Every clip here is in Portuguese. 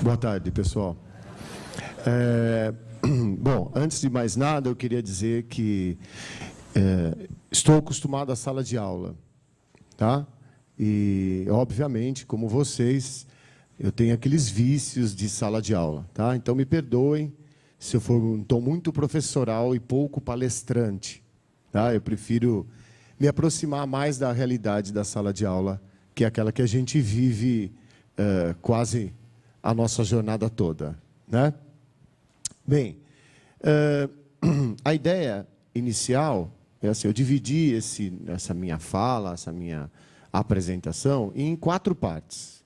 Boa tarde, pessoal. Bom, antes de mais nada, eu queria dizer que estou acostumado à sala de aula, tá? E, obviamente, como vocês, eu tenho aqueles vícios de sala de aula, tá? Então, me perdoem se eu for um tom muito professoral e pouco palestrante, tá? Eu prefiro me aproximar mais da realidade da sala de aula, que é aquela que a gente vive quase a nossa jornada toda, né? Bem, a ideia inicial é assim: eu dividi essa minha fala, essa minha apresentação em 4 partes.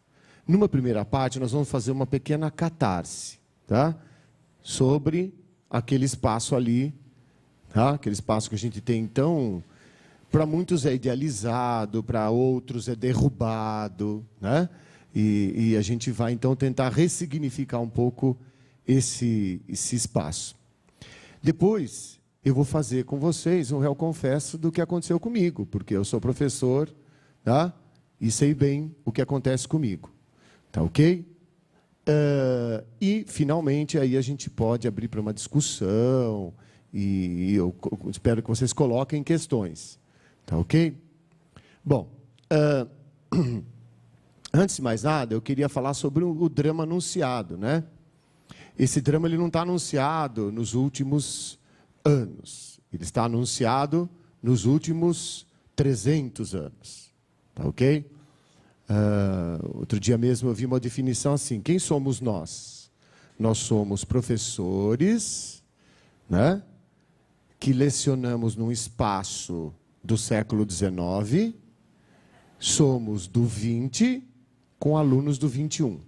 Numa primeira parte, nós vamos fazer uma pequena catarse, tá? Sobre aquele espaço ali, tá? Aquele espaço que a gente tem, então, para muitos é idealizado, para outros é derrubado, né? E a gente vai, então, tentar ressignificar um pouco esse espaço. Depois, eu vou fazer com vocês um réu confesso do que aconteceu comigo, porque eu sou professor, tá? E sei bem o que acontece comigo. Tá ok? E, finalmente, aí a gente pode abrir para uma discussão e eu espero que vocês coloquem questões. Tá ok? Bom, antes de mais nada, eu queria falar sobre o drama anunciado, né? Esse drama ele não está anunciado nos últimos anos. Ele está anunciado nos últimos 300 anos. Tá ok? Outro dia mesmo eu vi uma definição assim: quem somos nós? Nós somos professores, né? Que lecionamos num espaço do século XIX, somos do 20 com alunos do 21.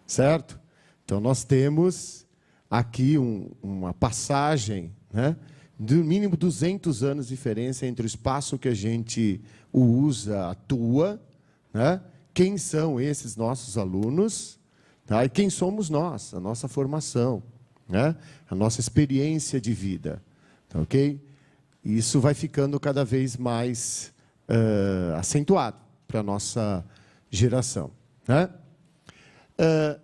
Certo? Então, nós temos aqui uma passagem, né, de no mínimo 200 anos de diferença entre o espaço que a gente usa, atua, né, quem são esses nossos alunos, tá, e quem somos nós, a nossa formação, né, a nossa experiência de vida. Tá, ok? E isso vai ficando cada vez mais acentuado para a nossa geração, né?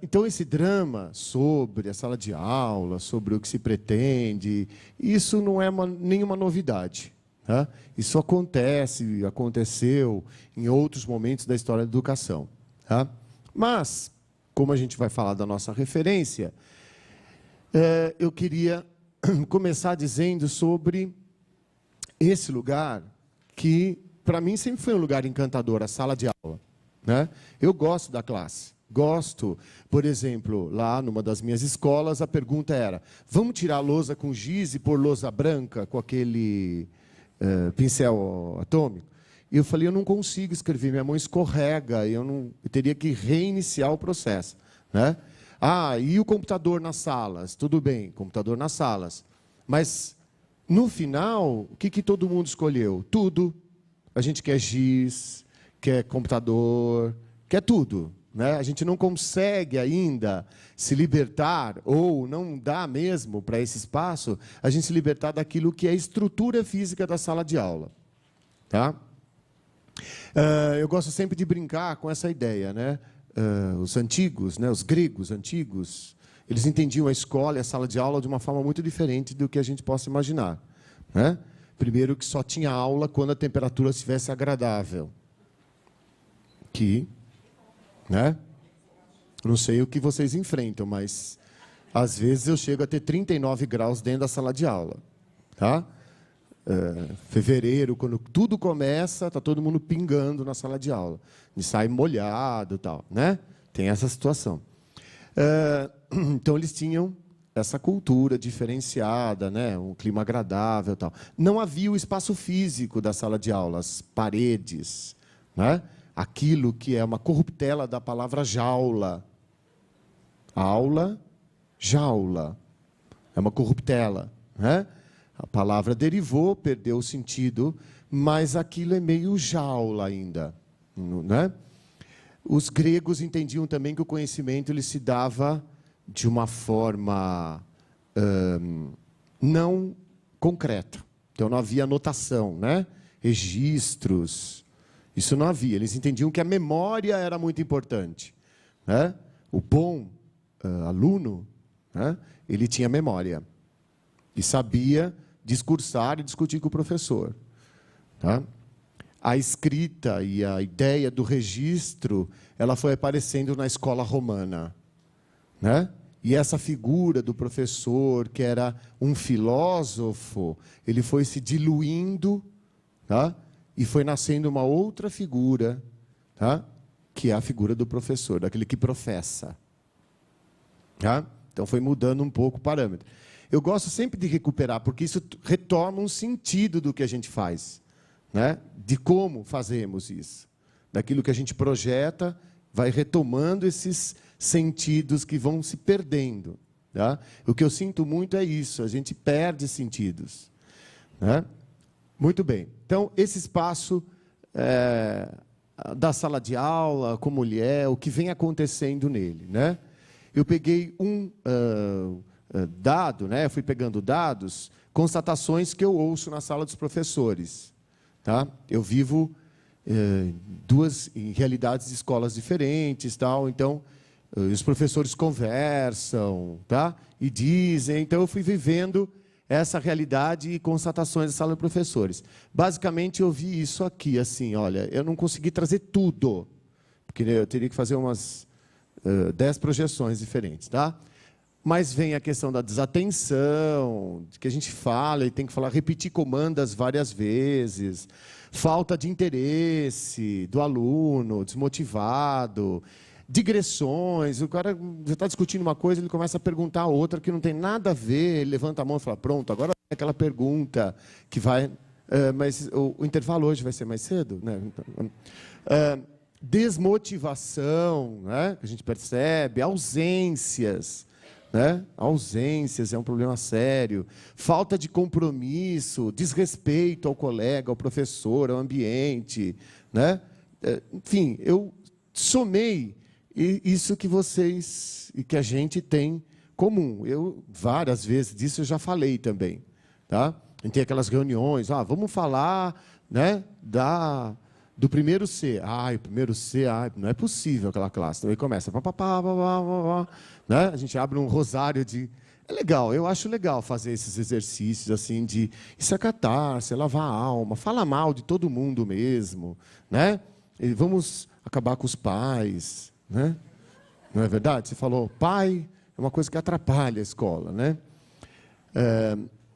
Então, esse drama sobre a sala de aula, sobre o que se pretende, isso não é nenhuma novidade. Tá? Isso aconteceu em outros momentos da história da educação. Tá? Mas, como a gente vai falar da nossa referência, eu queria começar dizendo sobre esse lugar que, para mim, sempre foi um lugar encantador, a sala de aula. Né? Eu gosto da classe. Gosto, por exemplo, lá numa das minhas escolas, a pergunta era: vamos tirar a lousa com giz e pôr lousa branca com aquele pincel atômico? E eu falei: eu não consigo escrever, minha mão escorrega, eu teria que reiniciar o processo. Né? E o computador nas salas? Tudo bem, computador nas salas. Mas, no final, o que todo mundo escolheu? Tudo. A gente quer giz, quer computador, quer tudo. Né? A gente não consegue ainda se libertar, ou não dá mesmo para esse espaço, a gente se libertar daquilo que é a estrutura física da sala de aula. Tá? Eu gosto sempre de brincar com essa ideia. Né? Os antigos, né, os gregos antigos, eles entendiam a escola e a sala de aula de uma forma muito diferente do que a gente possa imaginar. Né? Primeiro, que só tinha aula quando a temperatura estivesse agradável. Né? Não sei o que vocês enfrentam, mas às vezes eu chego a ter 39 graus dentro da sala de aula. Tá? Fevereiro, quando tudo começa, está todo mundo pingando na sala de aula. E sai molhado e tal. Né? Tem essa situação. Então, eles tinham essa cultura diferenciada, né? Um clima agradável e tal. Não havia o espaço físico da sala de aula, as paredes, né? Aquilo que é uma corruptela da palavra jaula. Aula, jaula. É uma corruptela. Né? A palavra derivou, perdeu o sentido, mas aquilo é meio jaula ainda. Né? Os gregos entendiam também que o conhecimento ele se dava de uma forma não concreta. Então, não havia anotação, né? Registros. Isso não havia. Eles entendiam que a memória era muito importante. Né? o bom aluno, né, ele tinha memória e sabia discursar e discutir com o professor. Tá? A escrita e a ideia do registro, ela foi aparecendo na escola romana, né? E essa figura do professor, que era um filósofo, ele foi se diluindo, tá? E foi nascendo uma outra figura, tá? Que é a figura do professor, daquele que professa. Tá? Então, foi mudando um pouco o parâmetro. Eu gosto sempre de recuperar, porque isso retoma um sentido do que a gente faz, né? De como fazemos isso. Daquilo que a gente projeta, vai retomando esses sentidos que vão se perdendo. Tá? O que eu sinto muito é isso, a gente perde sentidos. Né? Muito bem. Então, esse espaço da sala de aula, como ele é, o que vem acontecendo nele. Né? Eu peguei um dado, né? Fui pegando dados, constatações que eu ouço na sala dos professores. Tá? Eu vivo em realidades de escolas diferentes, tal, então os professores conversam, tá? E dizem, então eu fui vivendo essa realidade e constatações da sala de professores. Basicamente eu vi isso aqui, assim, olha, eu não consegui trazer tudo, porque eu teria que fazer umas 10 projeções diferentes, tá? Mas vem a questão da desatenção, de que a gente fala e tem que falar, repetir comandas várias vezes, falta de interesse do aluno, desmotivado, digressões, o cara já está discutindo uma coisa, ele começa a perguntar outra que não tem nada a ver, ele levanta a mão e fala, pronto, agora é aquela pergunta que vai... mas o intervalo hoje vai ser mais cedo? Né? Desmotivação, né? Que a gente percebe, ausências... Né? Ausências é um problema sério, falta de compromisso, desrespeito ao colega, ao professor, ao ambiente. Né? Enfim, eu somei isso que vocês e que a gente tem comum. Eu, várias vezes disso, eu já falei também. Tá? A gente tem aquelas reuniões, vamos falar, né, do primeiro C. O primeiro C, não é possível aquela classe. Então, aí começa, né? A gente abre um rosário de... É legal, eu acho legal fazer esses exercícios, assim, de... Isso é catarse, é lavar a alma, fala mal de todo mundo mesmo, né? E vamos acabar com os pais, né? Não é verdade? Você falou, pai é uma coisa que atrapalha a escola, né?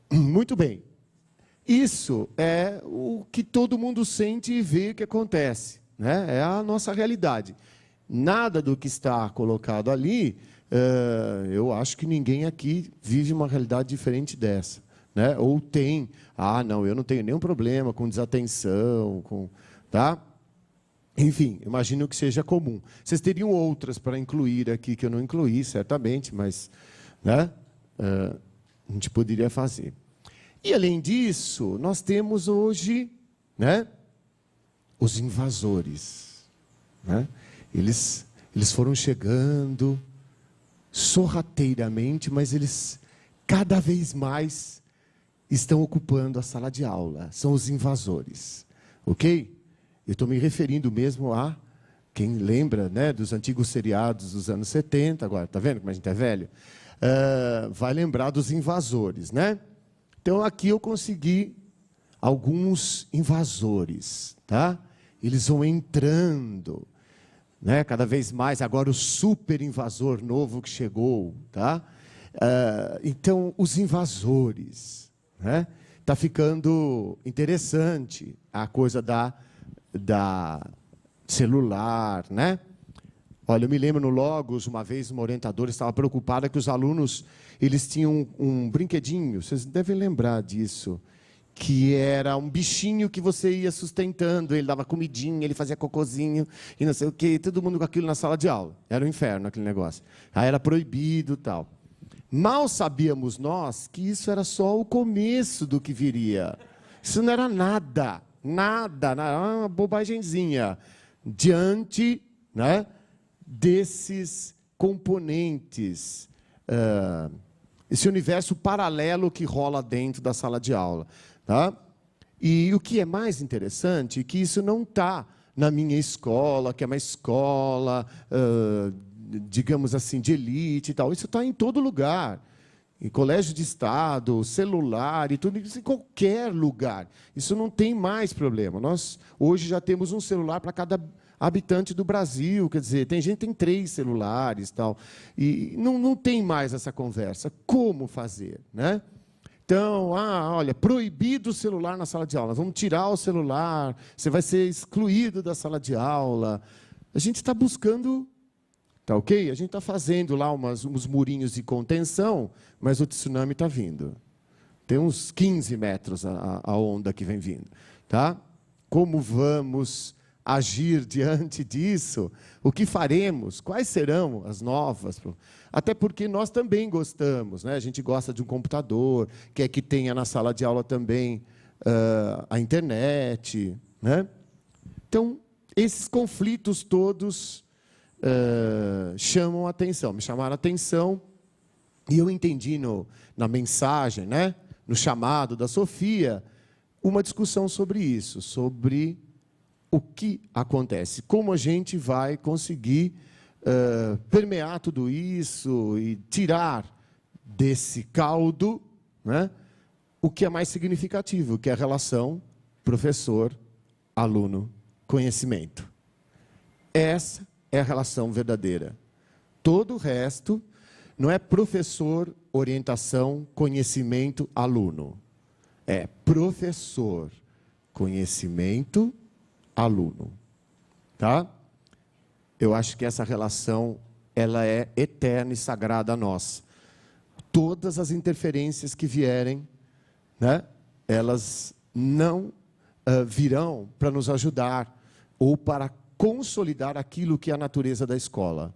Muito bem. Isso é o que todo mundo sente e vê que acontece, né? É a nossa realidade. Nada do que está colocado ali, eu acho que ninguém aqui vive uma realidade diferente dessa, né? Ou tem, não, eu não tenho nenhum problema com desatenção, tá? Enfim, imagino que seja comum. Vocês teriam outras para incluir aqui que eu não incluí, certamente, mas, né? A gente poderia fazer. E, além disso, nós temos hoje, né, os invasores. Né? Eles foram chegando sorrateiramente, mas eles cada vez mais estão ocupando a sala de aula. São os invasores. Ok? Eu estou me referindo mesmo a quem lembra, né, dos antigos seriados dos anos 70, agora, está vendo como a gente é velho? Vai lembrar dos invasores, né? Então, aqui eu consegui alguns invasores, tá? Eles vão entrando, né? Cada vez mais, agora o super invasor novo que chegou, tá? Então, os invasores, né? Está ficando interessante a coisa da celular, né? Olha, eu me lembro no Logos, uma vez, uma orientadora estava preocupada que os alunos, eles tinham um brinquedinho, vocês devem lembrar disso, que era um bichinho que você ia sustentando, ele dava comidinha, ele fazia cocôzinho, e não sei o quê, todo mundo com aquilo na sala de aula. Era um inferno aquele negócio. Aí era proibido e tal. Mal sabíamos nós que isso era só o começo do que viria. Isso não era nada, uma bobagemzinha, diante, né, desses componentes, esse universo paralelo que rola dentro da sala de aula. Tá? E o que é mais interessante é que isso não está na minha escola, que é uma escola digamos assim, de elite e tal. Isso está em todo lugar. Em colégio de Estado, celular e tudo isso, em qualquer lugar. Isso não tem mais problema. Nós, hoje, já temos um celular para cada habitante do Brasil. Quer dizer, tem gente que tem 3 celulares. Tal, e não tem mais essa conversa. Como fazer? Né? Então, olha, proibido o celular na sala de aula. Vamos tirar o celular, você vai ser excluído da sala de aula. A gente está buscando... Tá ok? A gente está fazendo lá uns murinhos de contenção, mas o tsunami está vindo. Tem uns 15 metros a onda que vem vindo. Tá? Como vamos agir diante disso? O que faremos? Quais serão as novas? Até porque nós também gostamos. Né? A gente gosta de um computador, quer que tenha na sala de aula também a internet. Né? Então, esses conflitos todos... chamam a atenção, me chamaram a atenção, e eu entendi na mensagem, né, no chamado da Sofia, uma discussão sobre isso, sobre o que acontece, como a gente vai conseguir permear tudo isso e tirar desse caldo, né, o que é mais significativo, que é a relação professor-aluno-conhecimento. Essa é a relação verdadeira. Todo o resto não é professor, orientação, conhecimento, aluno. É professor, conhecimento, aluno. Tá? Eu acho que essa relação ela é eterna e sagrada a nós. Todas as interferências que vierem, né, elas não virão para nos ajudar ou para consolidar aquilo que é a natureza da escola.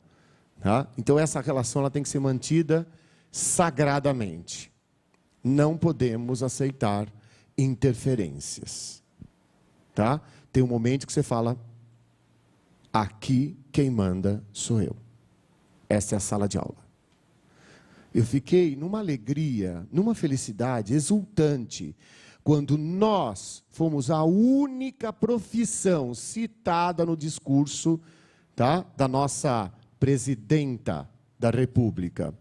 Tá? Então, essa relação ela tem que ser mantida sagradamente. Não podemos aceitar interferências. Tá? Tem um momento que você fala, aqui quem manda sou eu. Essa é a sala de aula. Eu fiquei numa alegria, numa felicidade exultante, quando nós fomos a única profissão citada no discurso, tá, da nossa presidenta da República.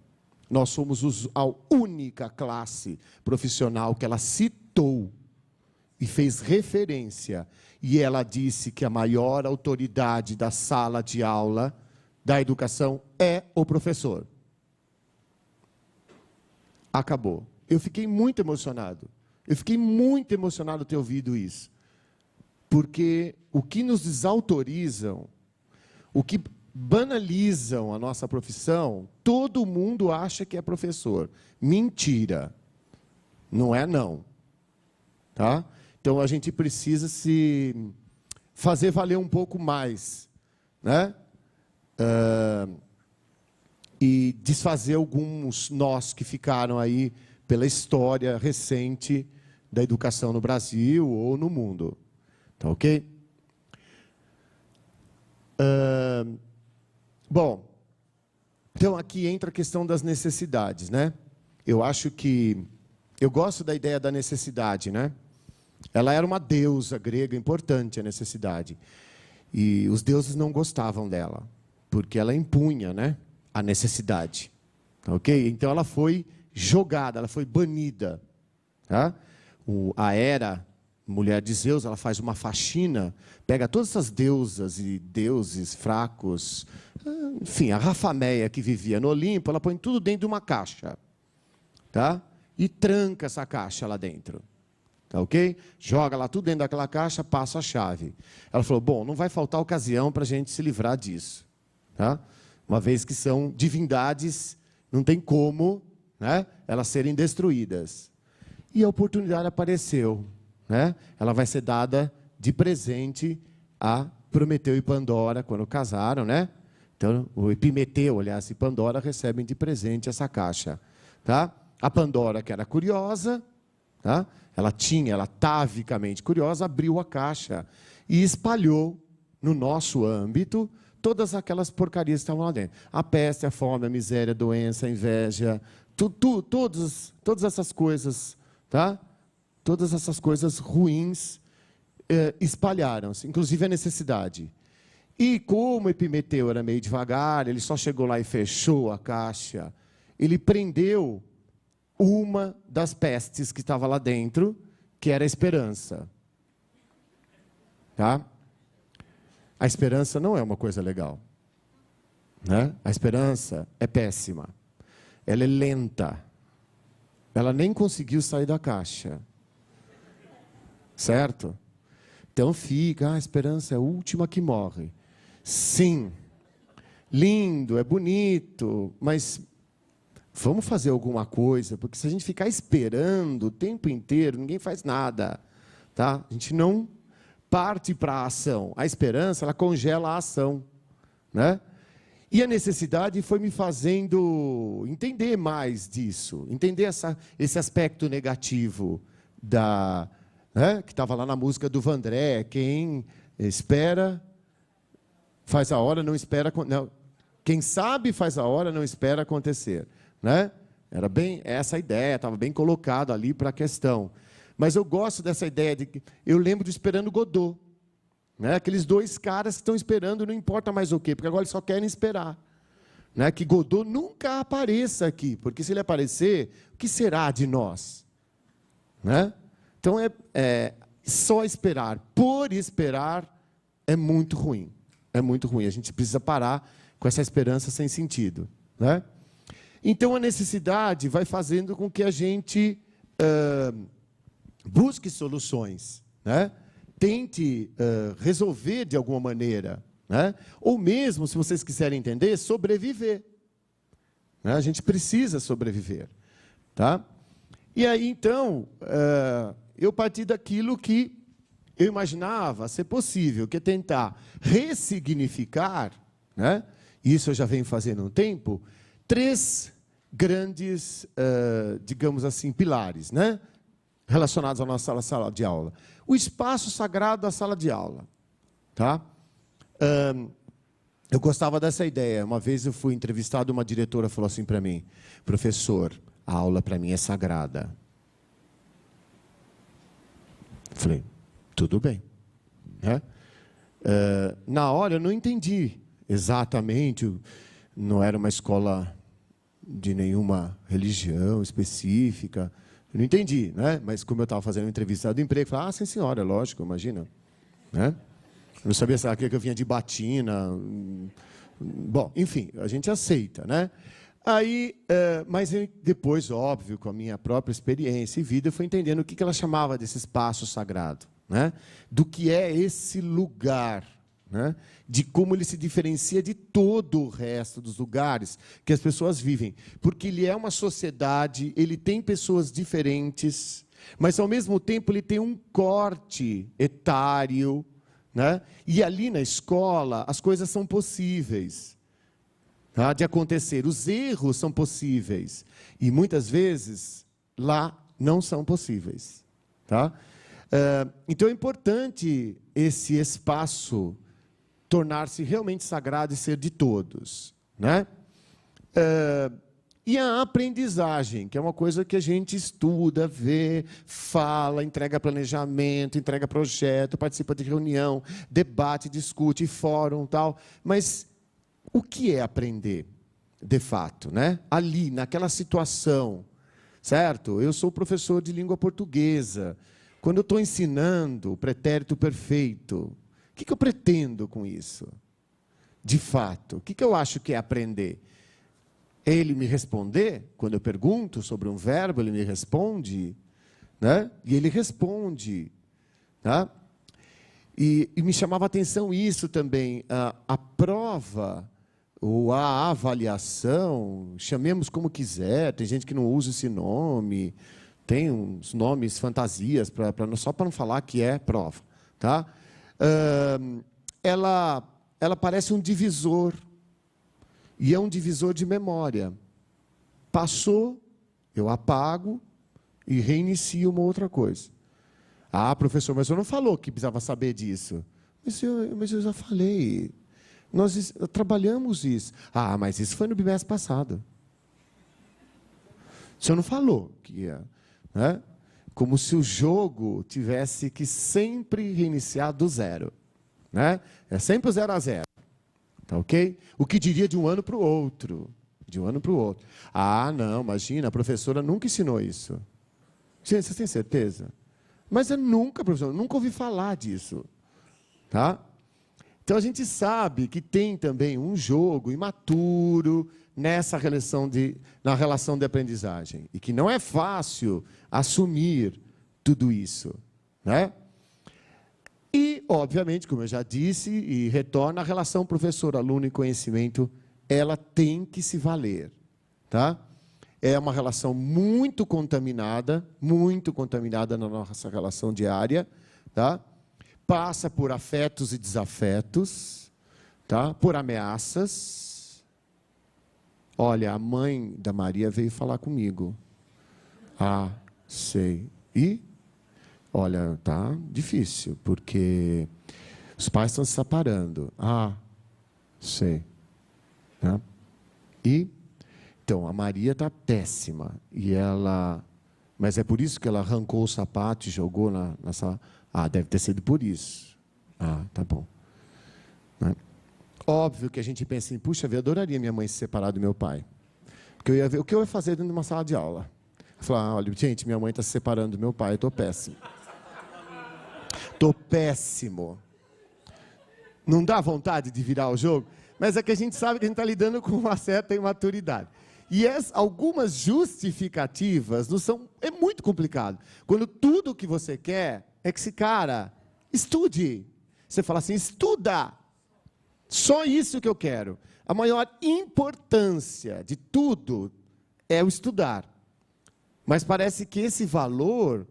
Nós somos a única classe profissional que ela citou e fez referência. E ela disse que a maior autoridade da sala de aula, da educação, é o professor. Acabou. Eu fiquei muito emocionado. Eu fiquei muito emocionado ter ouvido isso. Porque o que nos desautorizam, o que banalizam a nossa profissão, todo mundo acha que é professor. Mentira. Não é não. Tá? Então, a gente precisa se fazer valer um pouco mais. Né? E desfazer alguns nós que ficaram aí pela história recente da educação no Brasil ou no mundo. Tá ok? Bom, então aqui entra a questão das necessidades, né? Eu acho que... Eu gosto da ideia da necessidade, né? Ela era uma deusa grega importante, a necessidade. E os deuses não gostavam dela, porque ela impunha, né, a necessidade. Tá ok? Então ela foi jogada, ela foi banida. Tá? A Hera, mulher de Zeus, ela faz uma faxina, pega todas essas deusas e deuses fracos, enfim, a Rafameia que vivia no Olimpo, ela põe tudo dentro de uma caixa. Tá? E tranca essa caixa lá dentro. Tá ok? Joga lá tudo dentro daquela caixa, passa a chave. Ela falou, bom, não vai faltar ocasião para a gente se livrar disso. Tá? Uma vez que são divindades, não tem como, né, elas serem destruídas. E a oportunidade apareceu. Né? Ela vai ser dada de presente a Prometeu e Pandora, quando casaram. Né? Então, o Epimeteu, aliás, e Pandora recebem de presente essa caixa. Tá? A Pandora, que era curiosa, tá? Ela atavicamente curiosa, abriu a caixa e espalhou no nosso âmbito todas aquelas porcarias que estavam lá dentro. A peste, a fome, a miséria, a doença, a inveja, todas essas coisas, tá? Todas essas coisas ruins espalharam-se, inclusive a necessidade. E como Epimeteu era meio devagar, ele só chegou lá e fechou a caixa. Ele prendeu uma das pestes que estava lá dentro, que era a esperança. Tá? A esperança não é uma coisa legal. Né? A esperança é péssima. Ela é lenta. Ela nem conseguiu sair da caixa. Certo? Então fica, a esperança é a última que morre. Sim, lindo, é bonito, mas vamos fazer alguma coisa, porque se a gente ficar esperando o tempo inteiro, ninguém faz nada. Tá? A gente não parte para a ação. A esperança, ela congela a ação. Né? E a necessidade foi me fazendo entender mais disso, entender esse aspecto negativo que estava lá na música do Vandré, quem espera faz a hora, não espera... Não, quem sabe faz a hora, não espera acontecer. Né? Era bem essa a ideia, estava bem colocado ali para a questão. Mas eu gosto dessa ideia de que eu lembro de Esperando Godot. Né? Aqueles dois caras que estão esperando, não importa mais o quê, porque agora eles só querem esperar. Né? Que Godot nunca apareça aqui, porque se ele aparecer, o que será de nós? Né? Então, só esperar por esperar é muito ruim. É muito ruim. A gente precisa parar com essa esperança sem sentido. Né? Então, a necessidade vai fazendo com que a gente busque soluções. Né? Tente resolver de alguma maneira. Né? Ou mesmo, se vocês quiserem entender, sobreviver. Né? A gente precisa sobreviver. Tá? E aí, então, eu parti daquilo que eu imaginava ser possível, que é tentar ressignificar, né? Isso eu já venho fazendo há um tempo, 3 grandes, digamos assim, pilares, né? Relacionados à nossa sala de aula. O espaço sagrado da sala de aula. Tá? Eu gostava dessa ideia. Uma vez eu fui entrevistado, uma diretora falou assim para mim: professor, a aula para mim é sagrada. Falei, tudo bem. Né? Na hora eu não entendi exatamente, não era uma escola de nenhuma religião específica, eu não entendi, né? Mas como eu estava fazendo uma entrevista do emprego, eu falei, sim senhora, lógico, imagina. Né? Eu não sabia se ela queria que eu vinha de batina. Bom, enfim, a gente aceita, né? Aí, mas depois, óbvio, com a minha própria experiência e vida, eu fui entendendo o que ela chamava desse espaço sagrado, né? Do que é esse lugar, né? De como ele se diferencia de todo o resto dos lugares que as pessoas vivem. Porque ele é uma sociedade, ele tem pessoas diferentes, mas, ao mesmo tempo, ele tem um corte etário, né? E ali na escola, as coisas são possíveis. Tá, de acontecer. Os erros são possíveis. E, muitas vezes, lá não são possíveis. Tá? Então, é importante esse espaço tornar-se realmente sagrado e ser de todos. Né? E a aprendizagem, que é uma coisa que a gente estuda, vê, fala, entrega planejamento, entrega projeto, participa de reunião, debate, discute, fórum, tal. Mas o que é aprender, de fato, né? Ali, naquela situação, certo? Eu sou professor de língua portuguesa. Quando eu estou ensinando o pretérito perfeito, o que eu pretendo com isso? De fato, o que eu acho que é aprender? É ele me responder? Quando eu pergunto sobre um verbo, ele me responde? Né? E ele responde. Tá? E me chamava a atenção isso também, a prova ou a avaliação, chamemos como quiser, tem gente que não usa esse nome, tem uns nomes, fantasias, só para não falar que é prova. Tá? Ela parece um divisor, e é um divisor de memória. Passou, eu apago e reinicio uma outra coisa. Ah, professor, mas o senhor não falou que precisava saber disso. Mas eu já falei. Nós trabalhamos isso. Ah, mas isso foi no bimestre passado. O senhor não falou que ia. Né? Como se o jogo tivesse que sempre reiniciar do zero. Né? É sempre o 0 a 0. Tá ok? O que diria de um ano para o outro? De um ano para o outro. Ah, não, imagina, a professora nunca ensinou isso. Gente, vocês têm certeza? Mas eu nunca, professor, nunca ouvi falar disso. Tá? Então, a gente sabe que tem também um jogo imaturo na relação de aprendizagem. E que não é fácil assumir tudo isso. Né? E, obviamente, como eu já disse, e retorna a relação professor-aluno e conhecimento, ela tem que se valer. Tá? É uma relação muito contaminada na nossa relação diária, tá? Passa por afetos e desafetos, tá? Por ameaças. Olha, a mãe da Maria veio falar comigo. Ah, sei. E, olha, tá difícil, porque os pais estão se separando. Ah, sei. Tá? E, então, a Maria está péssima. Mas é por isso que ela arrancou o sapato e jogou na sala. Ah, deve ter sido por isso. Ah, tá bom. Né? Óbvio que a gente pensa assim, puxa, eu adoraria minha mãe se separar do meu pai. Porque eu ia ver o que eu ia fazer dentro de uma sala de aula. Eu falar, olha, gente, minha mãe está se separando do meu pai, eu estou péssimo. Estou péssimo. Não dá vontade de virar o jogo? Mas é que a gente sabe que a gente está lidando com uma certa imaturidade. E algumas justificativas não são... É muito complicado. Quando tudo o que você quer é que esse cara estude. Você fala assim, estuda. Só isso que eu quero. A maior importância de tudo é o estudar. Mas parece que esse valor,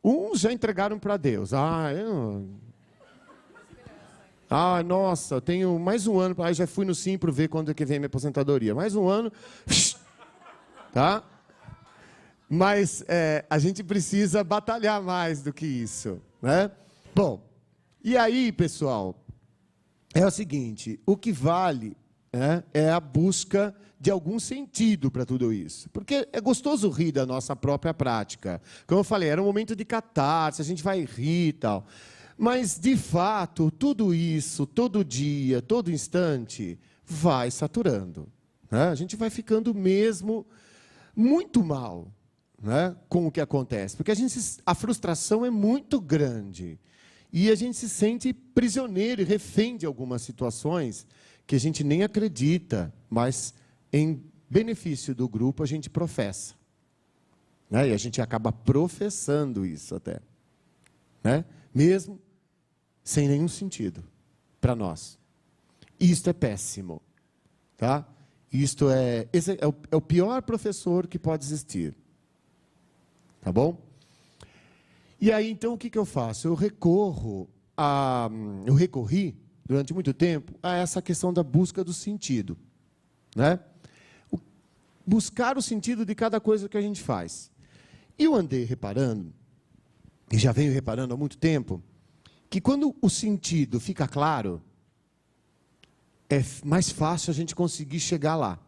uns já entregaram para Deus. Nossa, eu tenho mais um ano, já fui no Simpro ver quando é que vem minha aposentadoria. Mais um ano, tá? Mas a gente precisa batalhar mais do que isso, né? Bom, e aí, pessoal, é o seguinte, o que vale, né, é a busca de algum sentido para tudo isso. Porque é gostoso rir da nossa própria prática. Como eu falei, era um momento de catarse, a gente vai rir e tal. Mas, de fato, tudo isso, todo dia, todo instante, vai saturando. Né? A gente vai ficando mesmo muito mal, né, com o que acontece. Porque a frustração é muito grande. E a gente se sente prisioneiro e refém de algumas situações que a gente nem acredita, mas, em benefício do grupo, a gente professa. Né? E a gente acaba professando isso até. Né? Mesmo sem nenhum sentido para nós. Isto é péssimo. Tá? Esse é o pior professor que pode existir. Tá bom? E aí, então, o que eu faço? Eu recorri, durante muito tempo, a essa questão da busca do sentido. Né? Buscar o sentido de cada coisa que a gente faz. E eu andei reparando, e já venho reparando há muito tempo, que quando o sentido fica claro, é mais fácil a gente conseguir chegar lá.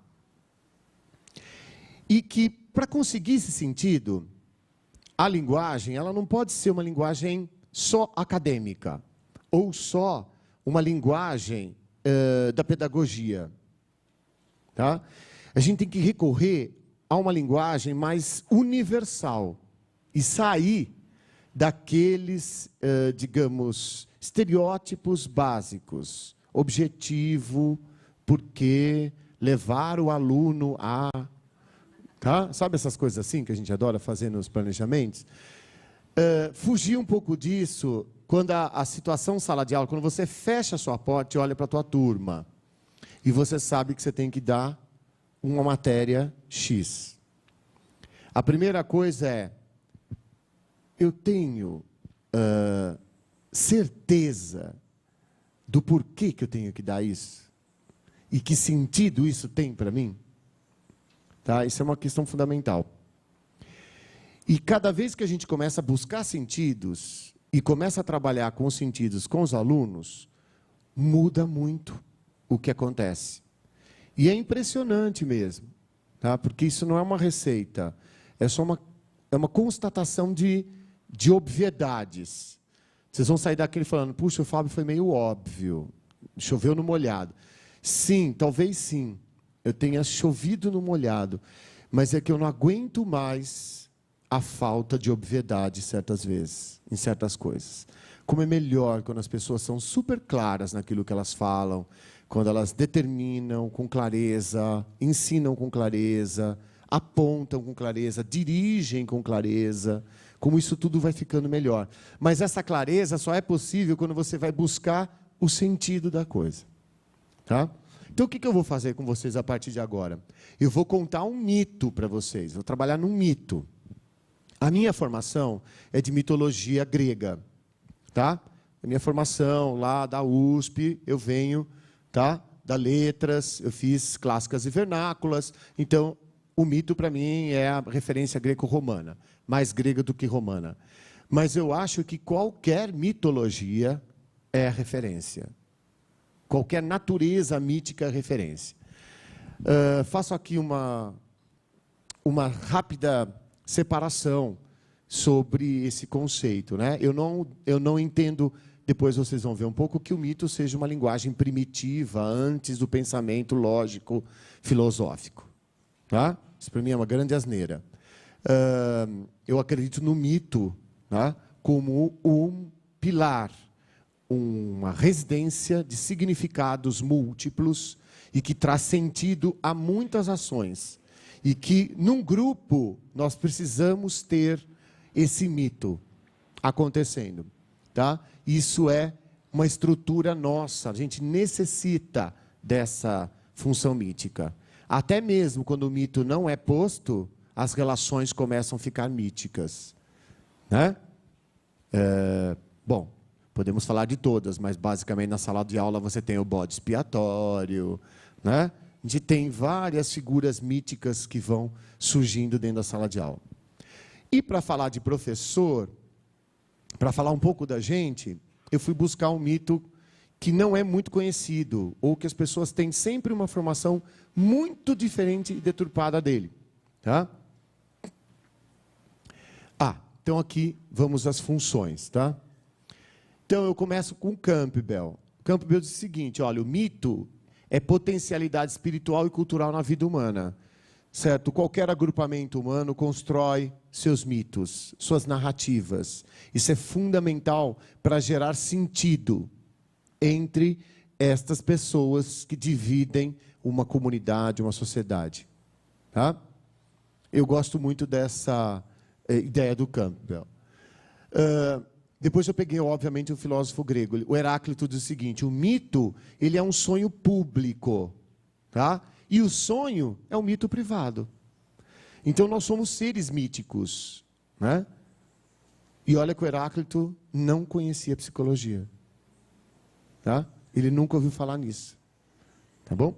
E que, para conseguir esse sentido, a linguagem, ela não pode ser uma linguagem só acadêmica, ou só uma linguagem da pedagogia. Tá? A gente tem que recorrer a uma linguagem mais universal e sair daqueles, digamos, estereótipos básicos. Objetivo, porquê, levar o aluno a... Tá? Sabe essas coisas assim que a gente adora fazer nos planejamentos? Fugir um pouco disso quando a situação sala de aula, quando você fecha a sua porta e olha para a tua turma, e você sabe que você tem que dar uma matéria X. A primeira coisa é, eu tenho certeza do porquê que eu tenho que dar isso? E que sentido isso tem para mim? Tá? Isso é uma questão fundamental. E cada vez que a gente começa a buscar sentidos e começa a trabalhar com os sentidos com os alunos, muda muito o que acontece. E é impressionante mesmo, tá? Porque isso não é uma receita, é só uma constatação de obviedades. Vocês vão sair daquele falando, puxa, o Fábio foi meio óbvio, choveu no molhado. Sim, talvez sim. Eu tenha chovido no molhado, mas é que eu não aguento mais a falta de obviedade certas vezes, em certas coisas. Como é melhor quando as pessoas são super claras naquilo que elas falam, quando elas determinam com clareza, ensinam com clareza, apontam com clareza, dirigem com clareza, como isso tudo vai ficando melhor. Mas essa clareza só é possível quando você vai buscar o sentido da coisa. Tá? Então, o que eu vou fazer com vocês a partir de agora? Eu vou contar um mito para vocês, vou trabalhar num mito. A minha formação é de mitologia grega. Tá? A minha formação lá da USP, eu venho, tá? Da letras, eu fiz clássicas e vernáculas, então o mito para mim é a referência greco-romana, mais grega do que romana. Mas eu acho que qualquer mitologia é referência. Qualquer natureza mítica é referência. Faço aqui uma rápida separação sobre esse conceito, né? Eu não entendo, depois vocês vão ver um pouco, que o mito seja uma linguagem primitiva, antes do pensamento lógico filosófico. Tá? Isso para mim é uma grande asneira. Eu acredito no mito, tá? Como um pilar, uma residência de significados múltiplos e que traz sentido a muitas ações. E que, num grupo, nós precisamos ter esse mito acontecendo, tá? Isso é uma estrutura nossa, a gente necessita dessa função mítica. Até mesmo quando o mito não é posto, as relações começam a ficar míticas, né? Bom, podemos falar de todas, mas basicamente na sala de aula você tem o bode expiatório, né? A gente tem várias figuras míticas que vão surgindo dentro da sala de aula. E para falar de professor, para falar um pouco da gente, eu fui buscar um mito que não é muito conhecido, ou que as pessoas têm sempre uma formação muito diferente e deturpada dele. Tá? Então aqui vamos às funções. Tá? Então eu começo com Campbell. Campbell diz o seguinte, olha, o mito é potencialidade espiritual e cultural na vida humana. Certo? Qualquer agrupamento humano constrói seus mitos, suas narrativas. Isso é fundamental para gerar sentido entre estas pessoas que dividem uma comunidade, uma sociedade. Tá? Eu gosto muito dessa ideia do Campbell. Depois eu peguei, obviamente, um filósofo grego. O Heráclito diz o seguinte, o mito ele é um sonho público. Tá? E o sonho é um mito privado. Então, nós somos seres míticos. Né? E olha que o Heráclito não conhecia psicologia. Tá? Ele nunca ouviu falar nisso. Tá bom?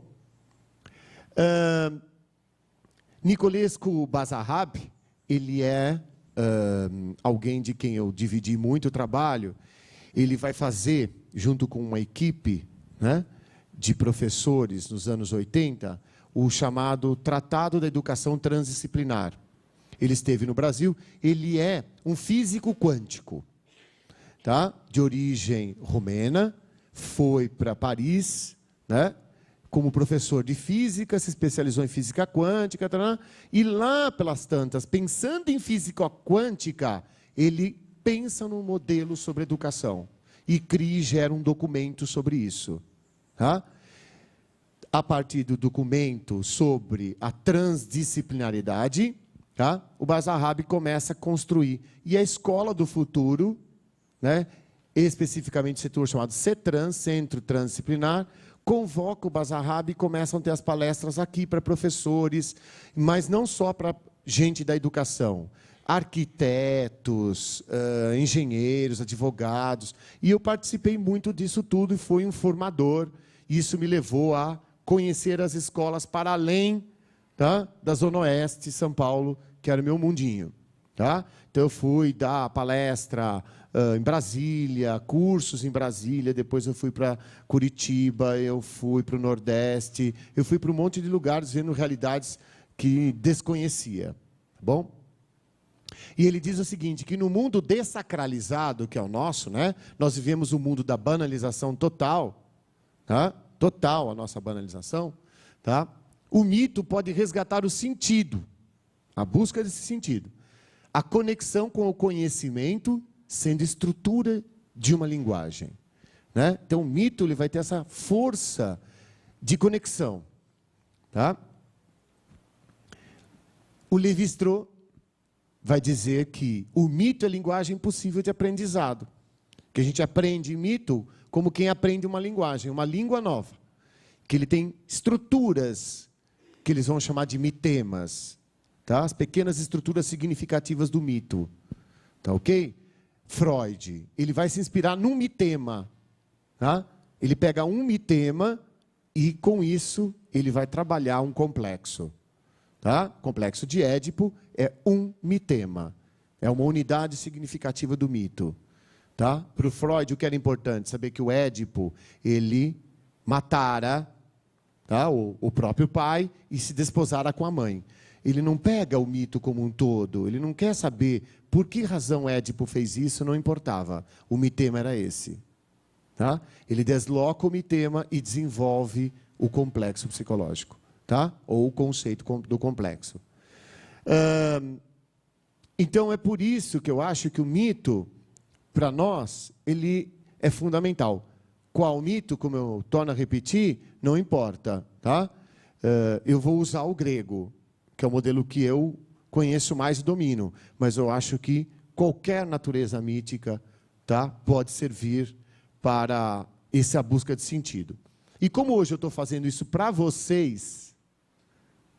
Niculescu Bazarrab, ele é alguém de quem eu dividi muito o trabalho. Ele vai fazer, junto com uma equipe, né, de professores nos anos 80, o chamado Tratado da Educação Transdisciplinar. Ele esteve no Brasil, ele é um físico quântico, tá? De origem romena, foi para Paris, né? Como professor de física, se especializou em física quântica, e lá pelas tantas, pensando em física quântica, ele pensa num modelo sobre educação e cria e gera um documento sobre isso. Tá? A partir do documento sobre a transdisciplinaridade, tá? O Bazarrab começa a construir. E a escola do futuro, né? Especificamente o setor chamado CETRANS, Centro Transdisciplinar, convoca o Bazarrab e começam a ter as palestras aqui para professores, mas não só para gente da educação, arquitetos, engenheiros, advogados, e eu participei muito disso tudo e fui um formador. Isso me levou a conhecer as escolas para além, tá, da Zona Oeste de São Paulo, que era o meu mundinho. Tá? Então, eu fui dar palestra em Brasília, cursos em Brasília, depois eu fui para Curitiba, eu fui para o Nordeste, eu fui para um monte de lugares vendo realidades que desconhecia. Tá bom? E ele diz o seguinte, que no mundo dessacralizado, que é o nosso, né, nós vivemos o mundo da banalização total, tá? Total a nossa banalização, tá? O mito pode resgatar o sentido, a busca desse sentido. A conexão com o conhecimento sendo estrutura de uma linguagem, né? Então, o mito ele vai ter essa força de conexão, tá? O Lévi-Strauss vai dizer que o mito é linguagem possível de aprendizado, que a gente aprende mito como quem aprende uma linguagem, uma língua nova, que ele tem estruturas que eles vão chamar de mitemas, tá? As pequenas estruturas significativas do mito, tá ok? Freud, ele vai se inspirar num mitema, tá? Ele pega um mitema e, com isso, ele vai trabalhar um complexo, tá? O complexo de Édipo é um mitema, é uma unidade significativa do mito, tá? Para o Freud, o que era importante? Saber que o Édipo, ele matara, tá? O próprio pai e se desposara com a mãe. Ele não pega o mito como um todo, ele não quer saber por que razão Édipo fez isso, não importava. O mitema era esse, tá? Ele desloca o mitema e desenvolve o complexo psicológico, tá? Ou o conceito do complexo. Então, é por isso que eu acho que o mito, para nós, ele é fundamental. Qual mito, como eu torno a repetir, não importa, tá? Eu vou usar o grego, que é o modelo que eu conheço mais e domino, mas eu acho que qualquer natureza mítica, tá, pode servir para essa busca de sentido. E como hoje eu estou fazendo isso para vocês,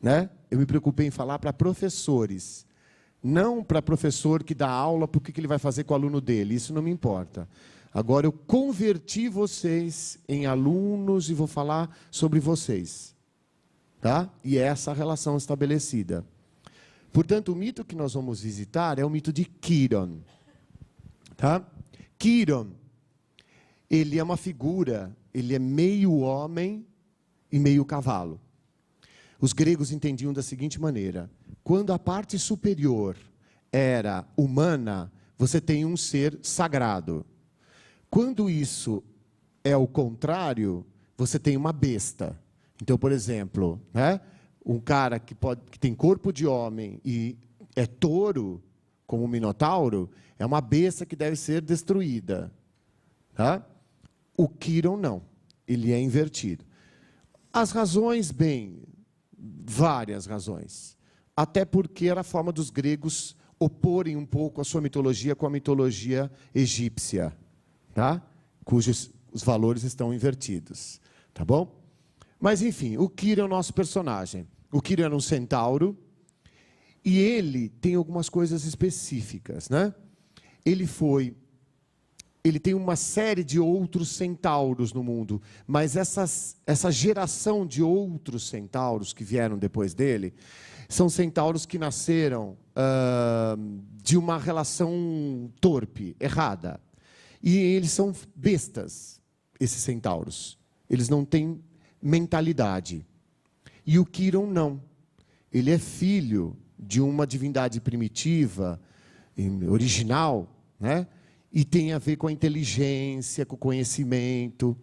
né, eu me preocupei em falar para professores, não para professor que dá aula, porque que ele vai fazer com o aluno dele, isso não me importa. Agora eu converti vocês em alunos e vou falar sobre vocês, tá? E é essa relação estabelecida. Portanto, o mito que nós vamos visitar é o mito de Quiron, tá? Quiron, ele é uma figura, ele é meio homem e meio cavalo. Os gregos entendiam da seguinte maneira: quando a parte superior era humana, você tem um ser sagrado. Quando isso é o contrário, você tem uma besta. Então, por exemplo, né, um cara que tem corpo de homem e é touro, como o Minotauro, é uma besta que deve ser destruída. Tá? O Quiron não, ele é invertido. As razões, bem, várias razões. Até porque era a forma dos gregos oporem um pouco a sua mitologia com a mitologia egípcia, tá? Cujos os valores estão invertidos, tá bom? Mas, enfim, o Quiron é o nosso personagem. O Quiron era um centauro e ele tem algumas coisas específicas, né? Ele tem uma série de outros centauros no mundo, mas essa geração de outros centauros que vieram depois dele, são centauros que nasceram de uma relação torpe, errada. E eles são bestas, esses centauros. Eles não têm mentalidade. E o Quiron não. Ele é filho de uma divindade primitiva, original, né? E tem a ver com a inteligência, com o conhecimento.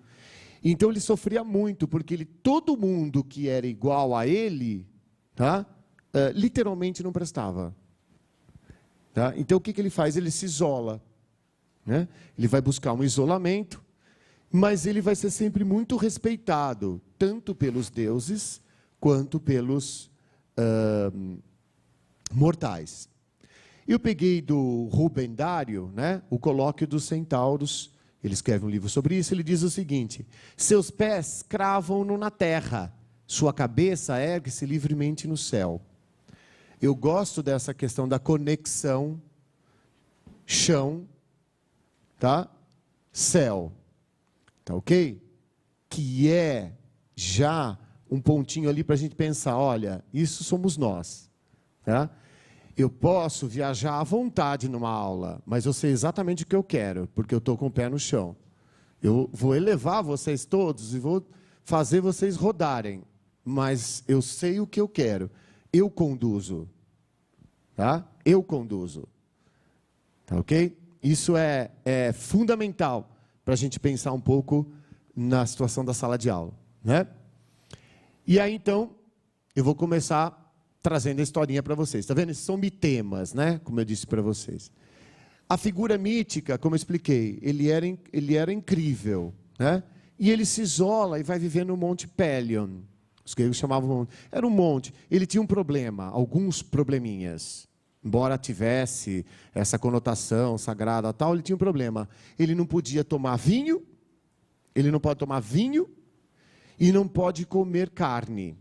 Então ele sofria muito, porque todo mundo que era igual a ele, tá? Literalmente não prestava. Tá? Então o que ele faz? Ele se isola, né? Ele vai buscar um isolamento, mas ele vai ser sempre muito respeitado, tanto pelos deuses, quanto pelos mortais. Eu peguei do Rubem Dário, né, o Colóquio dos Centauros, ele escreve um livro sobre isso, ele diz o seguinte: seus pés cravam-no na terra, sua cabeça ergue-se livremente no céu. Eu gosto dessa questão da conexão chão, tá? Céu, tá ok? Que é já um pontinho ali para a gente pensar, olha, isso somos nós, tá? Eu posso viajar à vontade numa aula, mas eu sei exatamente o que eu quero, porque eu estou com o pé no chão. Eu vou elevar vocês todos e vou fazer vocês rodarem, mas eu sei o que eu quero. Eu conduzo, tá? Eu conduzo, tá ok? Isso é fundamental para a gente pensar um pouco na situação da sala de aula, né? E aí, então, eu vou começar trazendo a historinha para vocês. Está vendo? Esses são mitemas, né? Como eu disse para vocês. A figura mítica, como eu expliquei, ele era incrível, né? E ele se isola e vai viver no Monte Pelion. Os gregos chamavam... Era um monte. Ele tinha um problema, alguns probleminhas. Embora tivesse essa conotação sagrada e tal, ele tinha um problema. Ele não podia tomar vinho, ele não pode tomar vinho e não pode comer carne.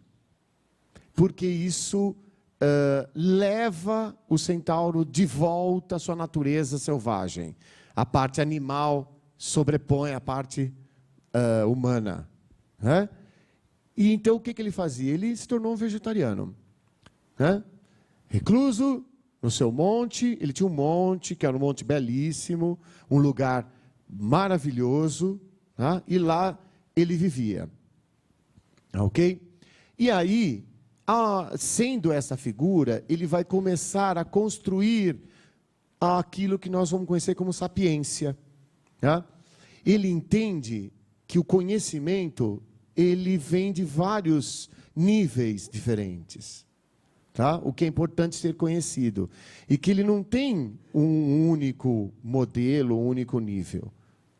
Porque isso leva o centauro de volta à sua natureza selvagem. A parte animal sobrepõe a parte humana, né? E então o que ele fazia? Ele se tornou um vegetariano, né? Recluso no seu monte, ele tinha um monte, que era um monte belíssimo, um lugar maravilhoso, tá? E lá ele vivia, ok? E aí, sendo essa figura, ele vai começar a construir aquilo que nós vamos conhecer como sapiência, tá? Ele entende que o conhecimento, ele vem de vários níveis diferentes, tá? O que é importante ser conhecido. E que ele não tem um único modelo, um único nível,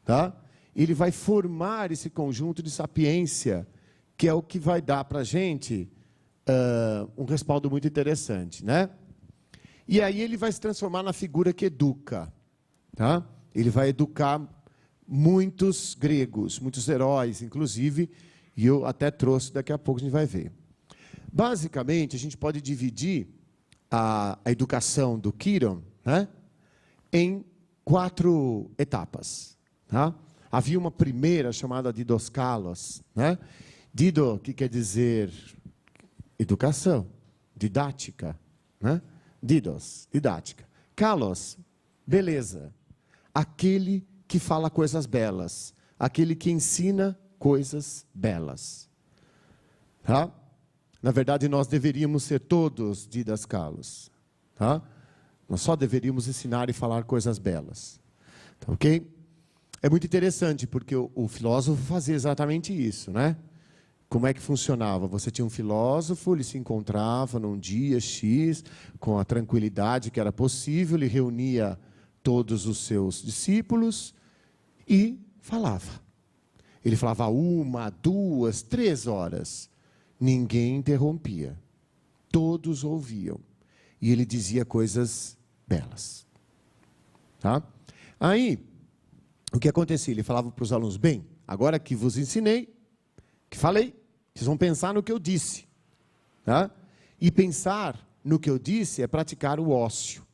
tá? Ele vai formar esse conjunto de sapiência, que é o que vai dar para a gente um respaldo muito interessante, né? E aí ele vai se transformar na figura que educa, tá? Ele vai educar muitos gregos, muitos heróis, inclusive, e eu até trouxe, daqui a pouco a gente vai ver. Basicamente, a gente pode dividir a educação do Quiron, né, em 4 etapas, tá? Havia uma primeira chamada Didoskalos, né? Dido, que quer dizer educação, didática, né? Didos, didática. Kalos, beleza. Aquele que fala coisas belas, aquele que ensina coisas belas, tá? Na verdade, nós deveríamos ser todos didascalos, tá? Nós só deveríamos ensinar e falar coisas belas, tá, ok? É muito interessante, porque o filósofo fazia exatamente isso, né? Como é que funcionava? Você tinha um filósofo, ele se encontrava num dia X, com a tranquilidade que era possível, ele reunia todos os seus discípulos e falava. Ele falava 1, 2, 3 horas. Ninguém interrompia. Todos ouviam. E ele dizia coisas belas. Tá? Aí, o que acontecia? Ele falava para os alunos, bem, agora que vos ensinei, que falei, vocês vão pensar no que eu disse. Tá? E pensar no que eu disse é praticar o ócio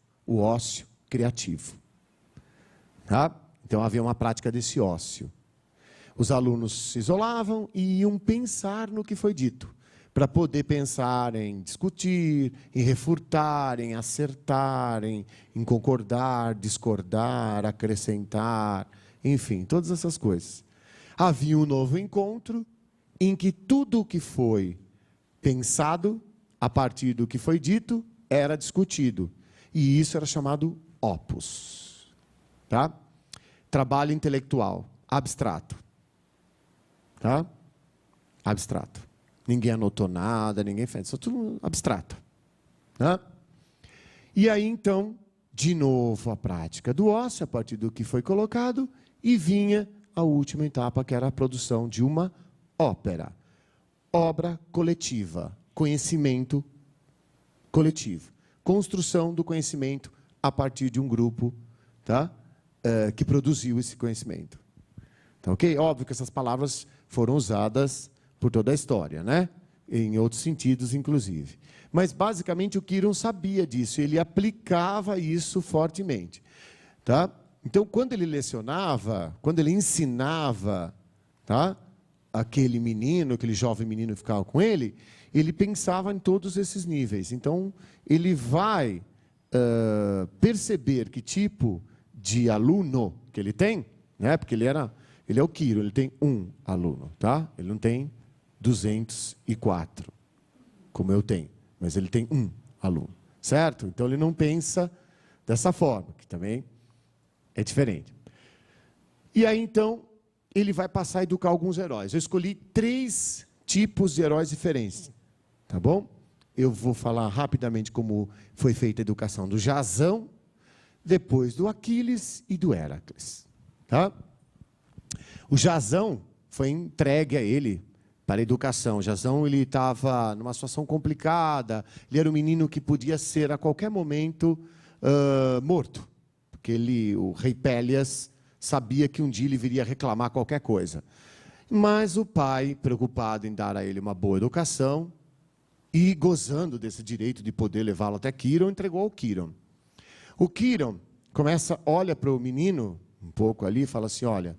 criativo. Tá? Então, havia uma prática desse ócio. Os alunos se isolavam e iam pensar no que foi dito, para poder pensar em discutir, em refutar, em acertar, em concordar, discordar, acrescentar, enfim, todas essas coisas. Havia um novo encontro em que tudo o que foi pensado, a partir do que foi dito, era discutido. E isso era chamado opus. Tá? Trabalho intelectual, abstrato. Tá? Abstrato. Ninguém anotou nada, ninguém fez. Só tudo abstrato. Tá? E aí, então, de novo a prática do ócio, a partir do que foi colocado, e vinha a última etapa, que era a produção de uma ópera. Obra coletiva. Conhecimento coletivo. Construção do conhecimento a partir de um grupo, tá? Que produziu esse conhecimento. Tá, ok? Óbvio que essas palavras foram usadas por toda a história, né? Em outros sentidos, inclusive. Mas, basicamente, o Quiron sabia disso. Ele aplicava isso fortemente. Tá? Então, quando ele lecionava, quando ele ensinava, tá? Aquele menino, aquele jovem menino que ficava com ele pensava em todos esses níveis. Então, ele vai perceber que tipo de aluno que ele tem, né? Porque ele é o Quiron, ele tem um aluno, tá? Ele não tem 204, como eu tenho, mas ele tem um aluno, certo? Então, ele não pensa dessa forma, que também é diferente. E aí, então, ele vai passar a educar alguns heróis. Eu escolhi 3 tipos de heróis diferentes, tá bom? Eu vou falar rapidamente como foi feita a educação do Jasão, depois do Aquiles e do Héracles, tá? O Jasão foi entregue a ele para a educação. O Jasão estava numa situação complicada, ele era um menino que podia ser a qualquer momento morto, porque o rei Pélias sabia que um dia ele viria reclamar qualquer coisa. Mas o pai, preocupado em dar a ele uma boa educação e gozando desse direito de poder levá-lo até Quirón, entregou ao Quirón. O Quirón olha para o menino um pouco ali e fala assim: olha,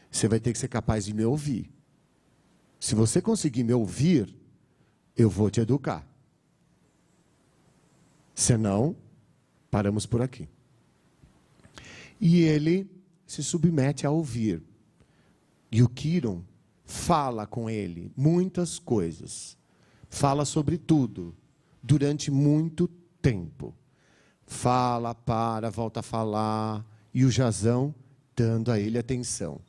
você vai ter que ser capaz de me ouvir. Se você conseguir me ouvir, eu vou te educar. Senão, paramos por aqui. E ele se submete a ouvir. E o Quirón fala com ele muitas coisas. Fala sobre tudo, durante muito tempo. Fala, volta a falar, e o Jasão dando a ele atenção.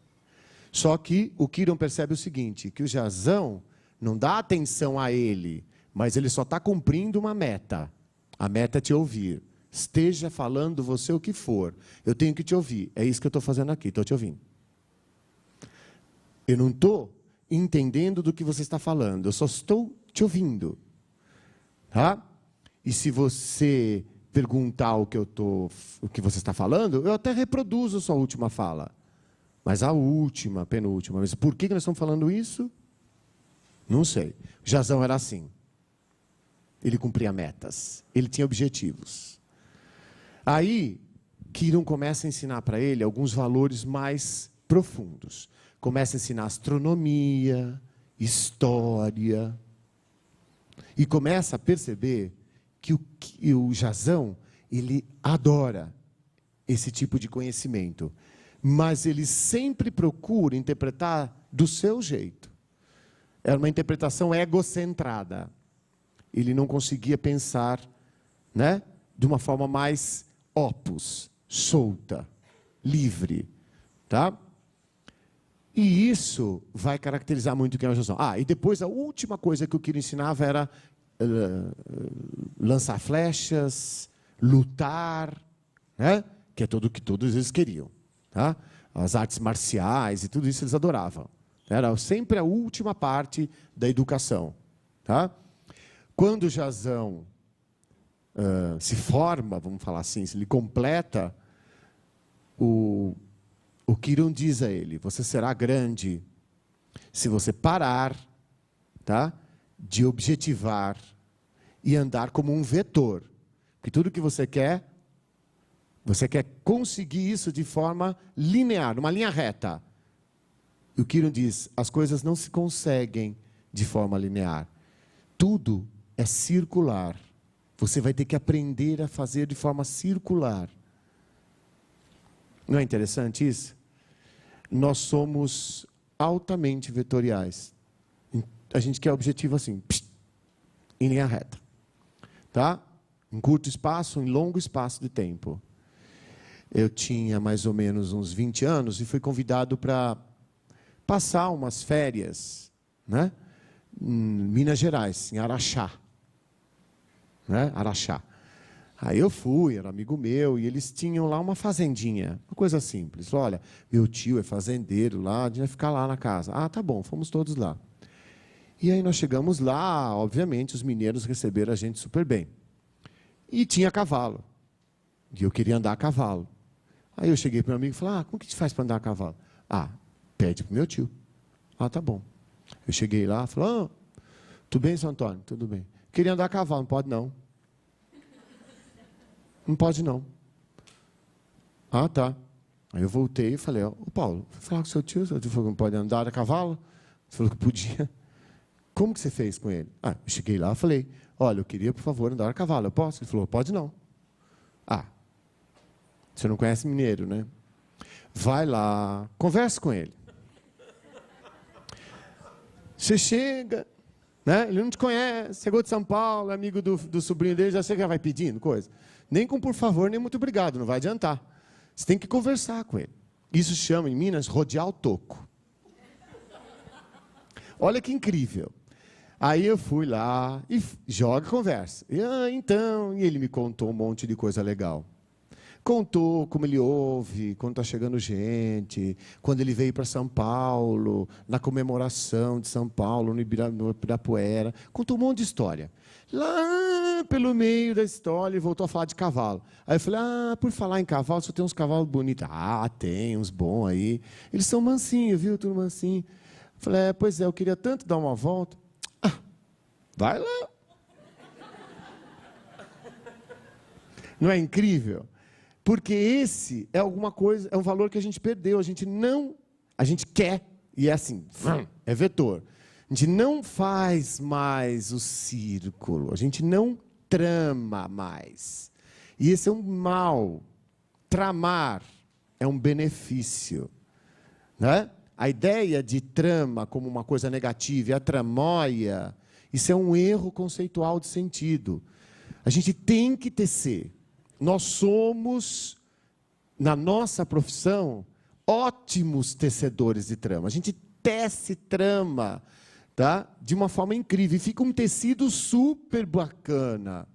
Só que o Quirón percebe o seguinte, que o Jasão não dá atenção a ele, mas ele só está cumprindo uma meta. A meta é te ouvir. Esteja falando você o que for, eu tenho que te ouvir. É isso que eu estou fazendo aqui, estou te ouvindo. Eu não estou entendendo do que você está falando, eu só estou te ouvindo. Tá? E se você perguntar o que você está falando, eu até reproduzo a sua última fala. Mas a última, penúltima. Mas por que nós estamos falando isso? Não sei. Jasão era assim. Ele cumpria metas. Ele tinha objetivos. Aí, Quirón começa a ensinar para ele alguns valores mais profundos. Começa a ensinar astronomia, história. E começa a perceber que o Jasão, ele adora esse tipo de conhecimento. Mas ele sempre procura interpretar do seu jeito. Era uma interpretação egocentrada. Ele não conseguia pensar, né, de uma forma mais opus, solta, livre. Tá? E isso vai caracterizar muito quem é o Jasão. E depois a última coisa que o Quirón ensinava era lançar flechas, lutar, né, que é tudo o que todos eles queriam. Tá? As artes marciais e tudo isso eles adoravam. Era sempre a última parte da educação. Tá? Quando o Jasão se forma, vamos falar assim, se ele completa, o Quirón diz a ele: você será grande se você parar, tá, de objetivar e andar como um vetor. Porque tudo que você quer conseguir isso de forma linear, numa linha reta. E o Quirón diz: as coisas não se conseguem de forma linear. Tudo é circular. Você vai ter que aprender a fazer de forma circular. Não é interessante isso? Nós somos altamente vetoriais. A gente quer objetivo assim, em linha reta. Tá? Em curto espaço, em longo espaço de tempo. Eu tinha mais ou menos uns 20 anos e fui convidado para passar umas férias, né, em Minas Gerais, em Araxá. Né, Araxá. Aí eu fui, era amigo meu, e eles tinham lá uma fazendinha, uma coisa simples. Olha, meu tio é fazendeiro lá, a gente vai ficar lá na casa. Tá bom, fomos todos lá. E aí nós chegamos lá, obviamente, os mineiros receberam a gente super bem. E tinha cavalo. E eu queria andar a cavalo. Aí eu cheguei para o meu amigo e falei: como que a gente faz para andar a cavalo? Pede para o meu tio. Tá bom. Eu cheguei lá, falei: tudo bem, seu Antônio? Tudo bem. Queria andar a cavalo, não pode não. Não pode não. Tá. Aí eu voltei e falei: Paulo, vou falar com o seu tio falou que não pode andar a cavalo? Ele falou que podia. Como que você fez com ele? Eu cheguei lá e falei: olha, eu queria, por favor, andar a cavalo, eu posso? Ele falou: pode não. Você não conhece mineiro, né? Vai lá, converse com ele. Você chega, né? Ele não te conhece, chegou de São Paulo, amigo do sobrinho dele, já chega, vai pedindo coisa. Nem com por favor, nem muito obrigado, não vai adiantar. Você tem que conversar com ele. Isso chama, em Minas, rodear o toco. Olha que incrível. Aí eu fui lá e joga e conversa. E ele me contou um monte de coisa legal. Contou como ele ouve, quando está chegando gente, quando ele veio para São Paulo, na comemoração de São Paulo, no Ibirapuera. Contou um monte de história. Lá pelo meio da história, ele voltou a falar de cavalo. Aí eu falei, por falar em cavalo, só tem uns cavalos bonitos. Tem uns bons aí. Eles são mansinhos, viu? Tudo mansinho. Eu falei, pois é, eu queria tanto dar uma volta. Vai lá. Não é incrível? Porque esse é alguma coisa, é um valor que a gente perdeu. A gente quer, e é assim, é vetor. A gente não faz mais o círculo, a gente não trama mais. E esse é um mal. Tramar é um benefício. Né? A ideia de trama como uma coisa negativa e a tramóia, isso é um erro conceitual de sentido. A gente tem que tecer. Nós somos, na nossa profissão, ótimos tecedores de trama. A gente tece trama, tá? De uma forma incrível. E fica um tecido super bacana.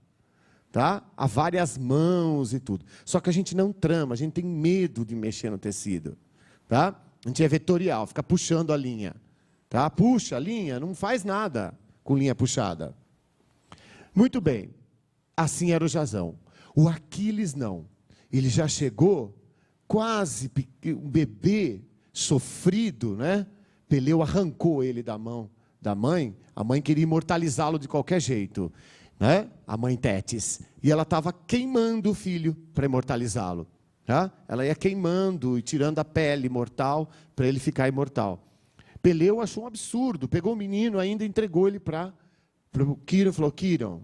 Tá? Há várias mãos e tudo. Só que a gente não trama, a gente tem medo de mexer no tecido. Tá? A gente é vetorial, fica puxando a linha. Tá? Puxa a linha, não faz nada com linha puxada. Muito bem. Assim era o Jazão. O Aquiles não. Ele já chegou quase um bebê sofrido, né? Peleu arrancou ele da mão da mãe. A mãe queria imortalizá-lo de qualquer jeito, né? A mãe Tétis. E ela estava queimando o filho para imortalizá-lo. Tá? Ela ia queimando e tirando a pele mortal para ele ficar imortal. Peleu achou um absurdo. Pegou o menino ainda e entregou ele para o Quirón. Falou, Quirón,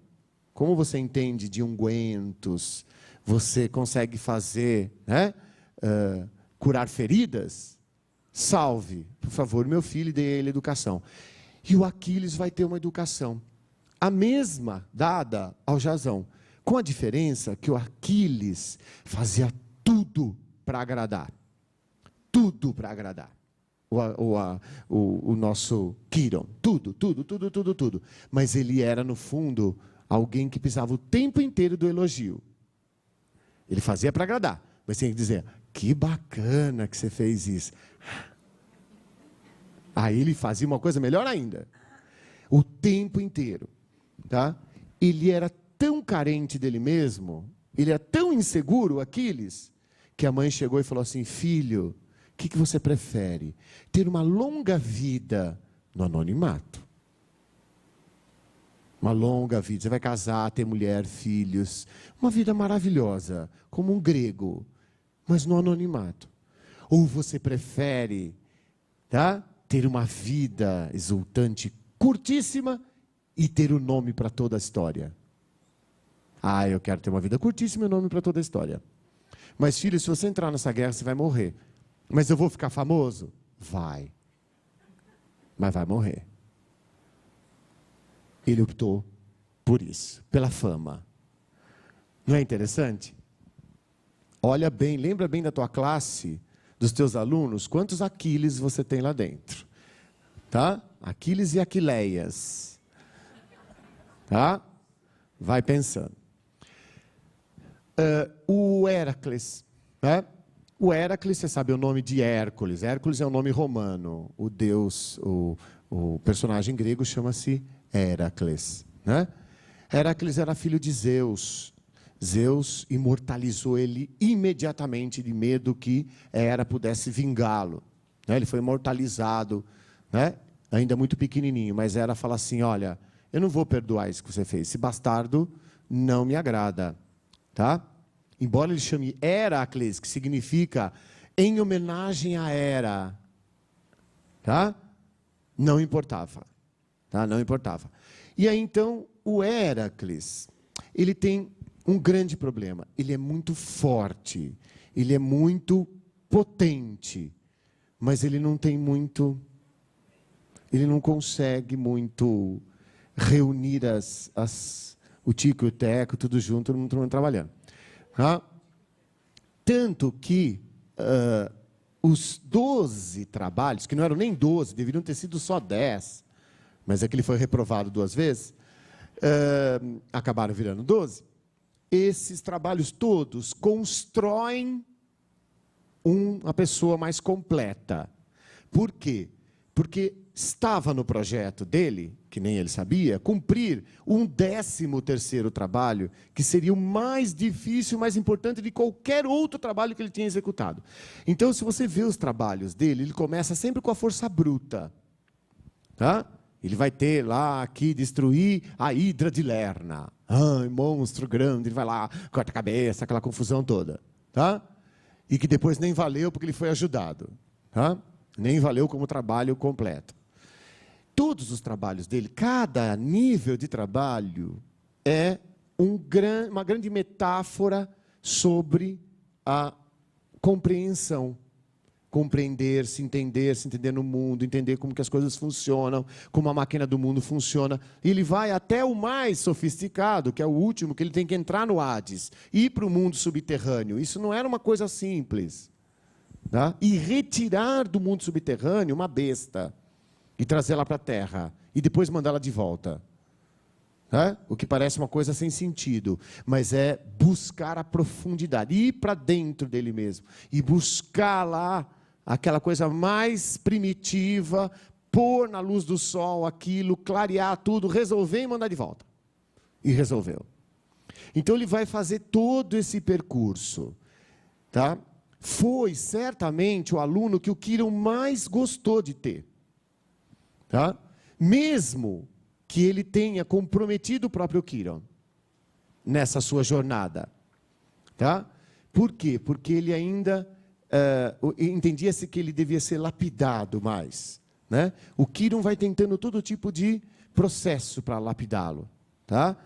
como você entende de ungüentos, você consegue fazer, né, curar feridas? Salve, por favor, meu filho, e dê a ele educação. E o Aquiles vai ter uma educação, a mesma dada ao Jazão, com a diferença que o Aquiles fazia tudo para agradar. Tudo para agradar. O nosso Quirón. Tudo. Mas ele era, no fundo, alguém que precisava o tempo inteiro do elogio. Ele fazia para agradar, mas tinha que dizer, que bacana que você fez isso. Aí ele fazia uma coisa melhor ainda. O tempo inteiro. Tá? Ele era tão carente dele mesmo, ele era tão inseguro, Aquiles, que a mãe chegou e falou assim, filho, o que você prefere? Ter uma longa vida no anonimato? Uma longa vida, você vai casar, ter mulher, filhos, uma vida maravilhosa, como um grego, mas no anonimato. Ou você prefere, tá, ter uma vida exultante, curtíssima, e ter o nome para toda a história? Eu quero ter uma vida curtíssima e o nome para toda a história. Mas filho, se você entrar nessa guerra, você vai morrer. Mas eu vou ficar famoso? Vai. Mas vai morrer. Ele optou por isso, pela fama. Não é interessante? Olha bem, lembra bem da tua classe, dos teus alunos, quantos Aquiles você tem lá dentro. Tá? Aquiles e Aquileias. Tá? Vai pensando. O Héracles. Né? O Héracles, você sabe o nome de Hércules. Hércules é um nome romano. O deus, o personagem grego chama-se Héracles, né? Héracles era filho de Zeus. Zeus imortalizou ele imediatamente de medo que Hera pudesse vingá-lo. Né? Ele foi imortalizado, né? Ainda muito pequenininho, mas Hera fala assim, olha, eu não vou perdoar isso que você fez. Esse bastardo não me agrada. Tá? Embora ele chame Heracles, que significa em homenagem a Hera, tá? Não importava. Tá? Não importava. E aí, então, o Héracles, ele tem um grande problema. Ele é muito forte, ele é muito potente, mas ele não tem muito... Ele não consegue muito reunir o Tico e o Teco, tudo junto, não trabalhando. Tá? Tanto que os 12 trabalhos, que não eram nem 12, deveriam ter sido só 10, mas é que ele foi reprovado 2 vezes, acabaram virando 12. Esses trabalhos todos constroem uma pessoa mais completa. Por quê? Porque estava no projeto dele, que nem ele sabia, cumprir um 13º trabalho, que seria o mais difícil, mais importante de qualquer outro trabalho que ele tinha executado. Então, se você vê os trabalhos dele, ele começa sempre com a força bruta. Tá? Ele vai ter lá, aqui, destruir a Hidra de Lerna. Monstro grande, ele vai lá, corta a cabeça, aquela confusão toda. Tá? E que depois nem valeu, porque ele foi ajudado. Tá? Nem valeu como trabalho completo. Todos os trabalhos dele, cada nível de trabalho é uma grande metáfora sobre a compreensão. Compreender, se entender no mundo, entender como que as coisas funcionam, como a máquina do mundo funciona. E ele vai até o mais sofisticado, que é o último, que ele tem que entrar no Hades, ir para o mundo subterrâneo. Isso não era uma coisa simples. Tá? E retirar do mundo subterrâneo uma besta e trazê-la para a terra e depois mandá-la de volta. Tá? O que parece uma coisa sem sentido, mas é buscar a profundidade, ir para dentro dele mesmo e buscar lá aquela coisa mais primitiva, pôr na luz do sol aquilo, clarear tudo, resolver e mandar de volta. E resolveu. Então ele vai fazer todo esse percurso, tá? Foi certamente o aluno que o Kiron mais gostou de ter. Tá? Mesmo que ele tenha comprometido o próprio Kiron nessa sua jornada. Tá? Por quê? Porque ele ainda entendia-se que ele devia ser lapidado mais. Né? O Kiron vai tentando todo tipo de processo para lapidá-lo. Tá?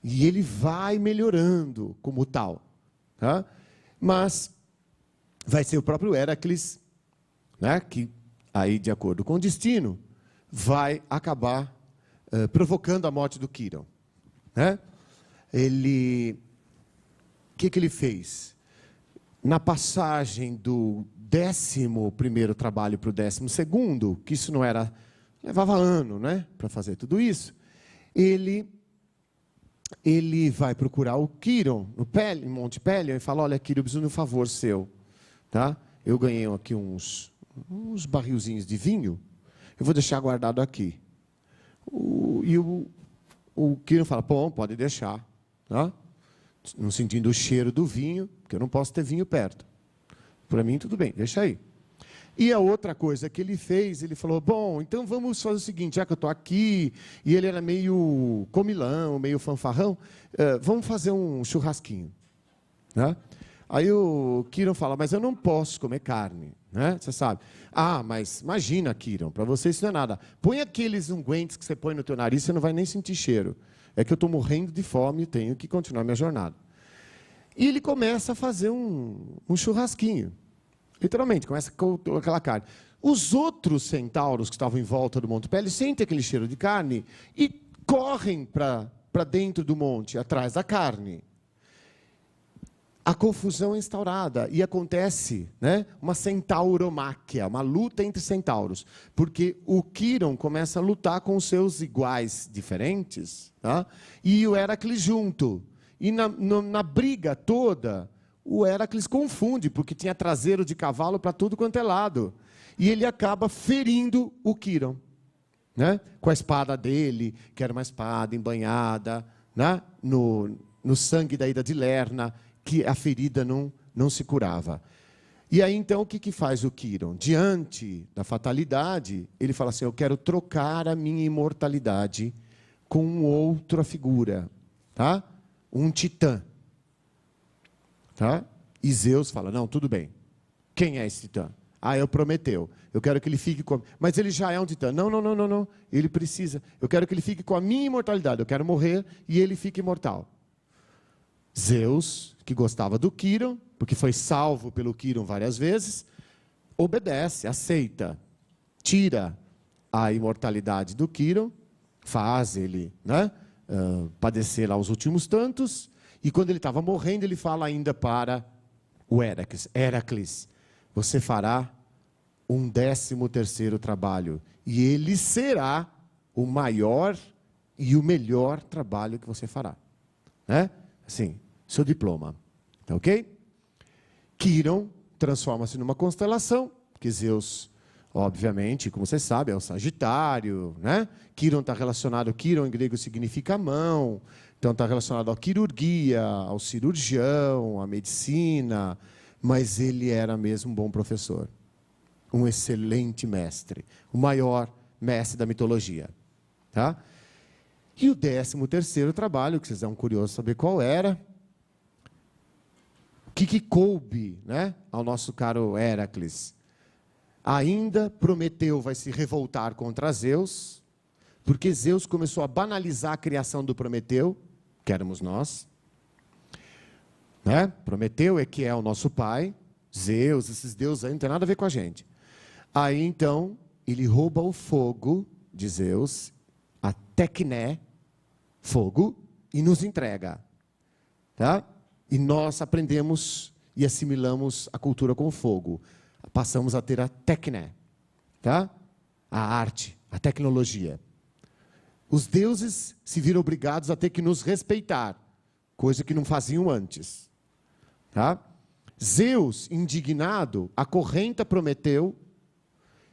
E ele vai melhorando como tal. Tá? Mas vai ser o próprio Heracles, né, que aí, de acordo com o destino, vai acabar provocando a morte do Kiron. Né? O que ele fez? Na passagem do 11º trabalho para o 12º, que isso não era, levava ano, né, para fazer tudo isso, ele vai procurar o Kiron em Monte Pelion e fala: olha, Kiron, eu preciso de um favor seu. Tá? Eu ganhei aqui uns barrilzinhos de vinho, eu vou deixar guardado aqui. E o Kiron fala: bom, pode deixar. Tá? Não sentindo o cheiro do vinho, porque eu não posso ter vinho perto. Para mim, tudo bem, deixa aí. E a outra coisa que ele fez, ele falou: bom, então vamos fazer o seguinte, já que eu estou aqui, e ele era meio comilão, meio fanfarrão, vamos fazer um churrasquinho. Né? Aí o Kiron fala: mas eu não posso comer carne, né? Você sabe. Ah, mas imagina, Kiron, para você isso não é nada. Põe aqueles ungüentos que você põe no teu nariz, você não vai nem sentir cheiro. É que eu estou morrendo de fome e tenho que continuar minha jornada. E ele começa a fazer um churrasquinho. Literalmente, começa com aquela carne. Os outros centauros que estavam em volta do Monte Pelion sentem aquele cheiro de carne e correm para dentro do monte, atrás da carne. A confusão é instaurada e acontece, né, uma centauromáquia, uma luta entre centauros, porque o Kiron começa a lutar com os seus iguais diferentes, tá? E o Heracles junto. E na briga toda, o Heracles confunde, porque tinha traseiro de cavalo para tudo quanto é lado. E ele acaba ferindo o Kiron, né, com a espada dele, que era uma espada embanhada, né, no sangue da Hidra de Lerna, que a ferida não se curava. E aí, então, o que faz o Kiron? Diante da fatalidade, ele fala assim: eu quero trocar a minha imortalidade com outra figura, tá? Um titã. Tá? E Zeus fala: não, tudo bem. Quem é esse titã? Ah, é o Prometeu. Eu quero que ele fique com... Mas ele já é um titã. Não. Ele precisa. Eu quero que ele fique com a minha imortalidade. Eu quero morrer e ele fique imortal. Zeus, que gostava do Kiron, porque foi salvo pelo Kiron várias vezes, obedece, aceita, tira a imortalidade do Kiron, faz ele, né, padecer lá os últimos tantos, e quando ele estava morrendo, ele fala ainda para o Heracles: Heracles, você fará um 13º trabalho. E ele será o maior e o melhor trabalho que você fará. Né? Assim, seu diploma. Tá ok? Quiron transforma-se numa constelação, que Zeus, obviamente, como você sabe, é o Sagitário, né? Quiron está relacionado, Quiron em grego significa mão, então está relacionado à quirurgia, ao cirurgião, à medicina, mas ele era mesmo um bom professor, um excelente mestre, o maior mestre da mitologia. Tá? E o 13º trabalho, que vocês são curiosos saber qual era, o que coube, né, ao nosso caro Héracles? Ainda Prometeu vai se revoltar contra Zeus, porque Zeus começou a banalizar a criação do Prometeu, que éramos nós. Né? Prometeu é que é o nosso pai, Zeus, esses deuses aí não tem nada a ver com a gente. Aí então, ele rouba o fogo de Zeus, a Tecné, fogo, e nos entrega. Tá? E nós aprendemos e assimilamos a cultura com o fogo. Passamos a ter a Tecné, tá? A arte, a tecnologia. Os deuses se viram obrigados a ter que nos respeitar, coisa que não faziam antes. Tá? Zeus, indignado, acorrenta Prometeu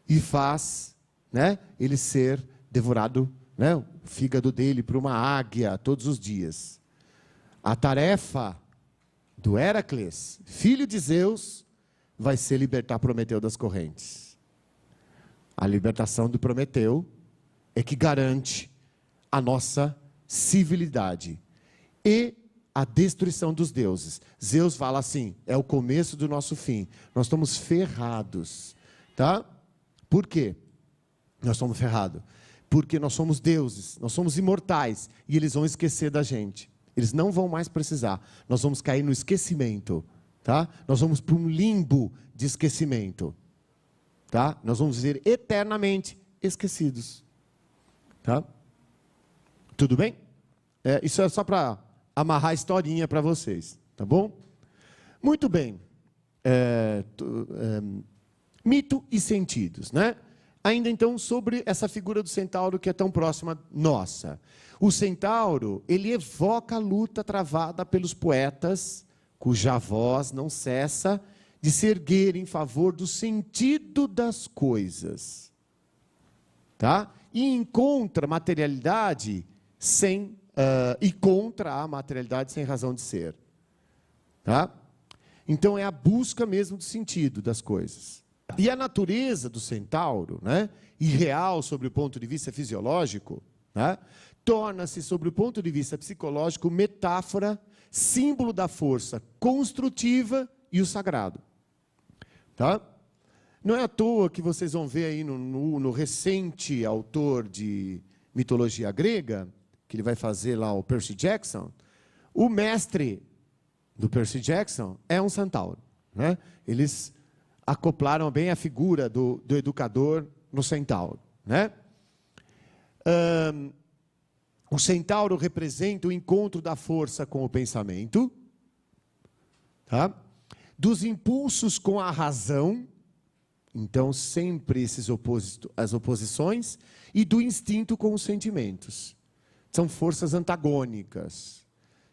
e faz, né, ele ser devorado, né, o fígado dele por uma águia todos os dias. A tarefa do Héracles, filho de Zeus, vai ser libertar Prometeu das correntes. A libertação do Prometeu é que garante a nossa civilidade e a destruição dos deuses. Zeus fala assim, é o começo do nosso fim. Nós estamos ferrados. Tá? Por quê? Nós somos ferrados. Porque nós somos deuses, nós somos imortais, e eles vão esquecer da gente. Eles não vão mais precisar. Nós vamos cair no esquecimento. Tá? Nós vamos para um limbo de esquecimento. Tá? Nós vamos ser eternamente esquecidos. Tá? Tudo bem? Isso é só para amarrar a historinha para vocês. Tá bom? Muito bem. Mito e sentidos, né? Ainda então sobre essa figura do centauro que é tão próxima nossa. O centauro, ele evoca a luta travada pelos poetas, cuja voz não cessa de se erguer em favor do sentido das coisas. Tá? E encontra materialidade e contra a materialidade sem razão de ser. Tá? Então é a busca mesmo do sentido das coisas. E a natureza do centauro, né, irreal sobre o ponto de vista fisiológico, né, torna-se, sobre o ponto de vista psicológico, metáfora, símbolo da força construtiva e o sagrado. Tá? Não é à toa que vocês vão ver aí no recente autor de mitologia grega, que ele vai fazer lá, o Percy Jackson, o mestre do Percy Jackson é um centauro. Né? Eles acoplaram bem a figura do educador no centauro. Né? O centauro representa o encontro da força com o pensamento, tá? Dos impulsos com a razão, então sempre as oposições, e do instinto com os sentimentos. São forças antagônicas.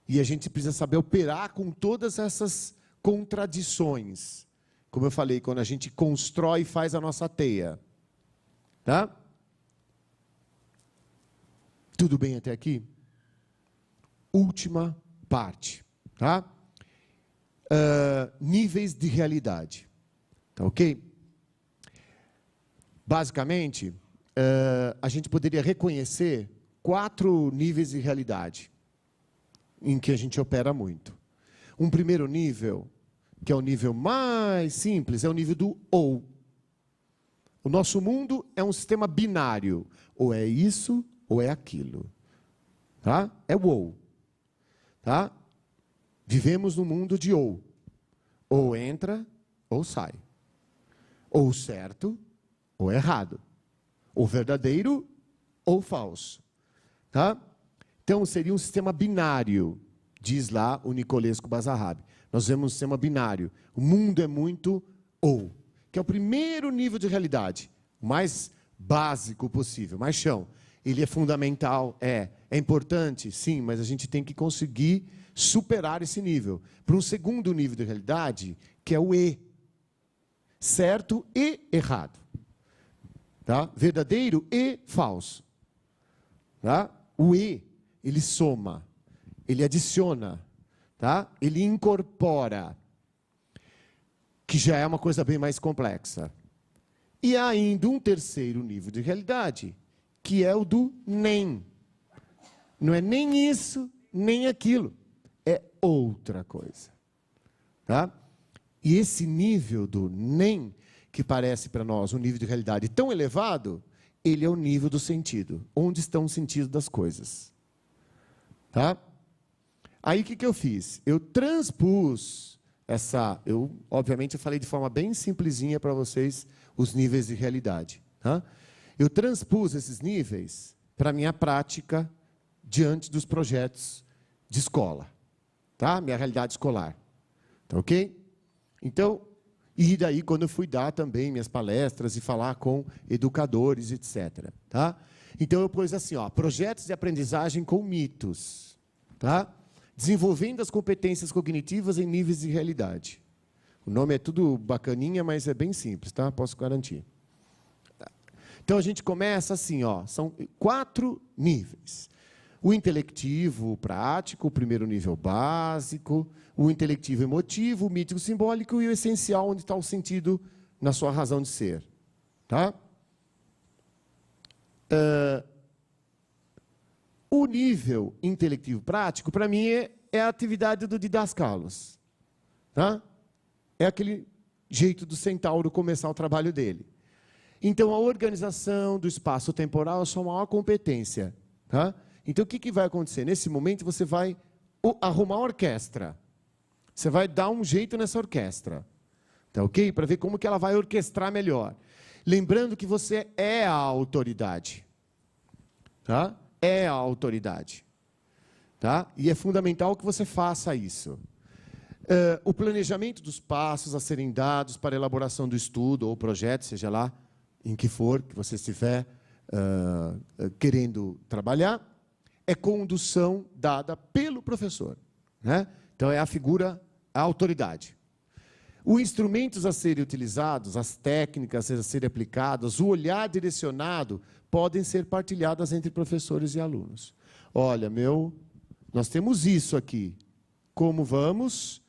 E a gente precisa saber operar com todas essas contradições. Como eu falei, quando a gente constrói e faz a nossa teia. Tá? Tudo bem até aqui? Última parte. Tá? Níveis de realidade. Tá ok? Basicamente, a gente poderia reconhecer 4 níveis de realidade em que a gente opera muito. Um primeiro nível, que é o nível mais simples, é o nível do ou. O nosso mundo é um sistema binário. Ou é isso, ou é aquilo. Tá? É o ou. Tá? Vivemos num mundo de ou. Ou entra, ou sai. Ou certo, ou errado. Ou verdadeiro, ou falso. Tá? Então, seria um sistema binário, diz lá o Nicolescu Bazarrabi. Nós vemos um sistema binário. O mundo é muito ou. que é o primeiro nível de realidade, o mais básico possível, mais chão. Ele é fundamental, é importante, sim, mas a gente tem que conseguir superar esse nível para um segundo nível de realidade, que é o E. Certo e errado. Tá? Verdadeiro e falso. Tá? O E, ele soma, ele adiciona, tá? Ele incorpora, que já é uma coisa bem mais complexa. E há ainda um terceiro nível de realidade, que é o do nem. Não é nem isso, nem aquilo. É outra coisa. Tá? E esse nível do nem, que parece para nós um nível de realidade tão elevado, ele é o nível do sentido. Onde estão os sentidos das coisas. Tá? Aí o que eu fiz? Eu transpus obviamente, eu falei de forma bem simplesinha para vocês os níveis de realidade. Tá? Eu transpus esses níveis para a minha prática diante dos projetos de escola. Tá? Minha realidade escolar. Tá ok? Então, e daí quando eu fui dar também minhas palestras e falar com educadores, etc. Tá? Então eu pus assim, ó, projetos de aprendizagem com mitos. Tá? Desenvolvendo as competências cognitivas em níveis de realidade. O nome é tudo bacaninha, mas é bem simples, tá? Posso garantir. Então a gente começa assim, ó, são 4 níveis. O intelectivo, o prático, o primeiro nível básico, o intelectivo emotivo, o mítico simbólico e o essencial, onde está o sentido na sua razão de ser. Tá? O nível intelectivo prático, para mim, é a atividade do didascalos. Tá? É aquele jeito do centauro começar o trabalho dele. Então, a organização do espaço temporal é a sua maior competência. Tá? Então, o que vai acontecer? Nesse momento, você vai arrumar a orquestra. Você vai dar um jeito nessa orquestra. Tá ok? Para ver como que ela vai orquestrar melhor. Lembrando que você é a autoridade. Tá? É a autoridade. Tá? E é fundamental que você faça isso. O planejamento dos passos a serem dados para a elaboração do estudo ou projeto, seja lá em que for que você estiver querendo trabalhar, é condução dada pelo professor. Né? Então, é a figura, a autoridade. Os instrumentos a serem utilizados, as técnicas a serem aplicadas, o olhar direcionado, podem ser partilhadas entre professores e alunos. Olha, nós temos isso aqui. Como vamos?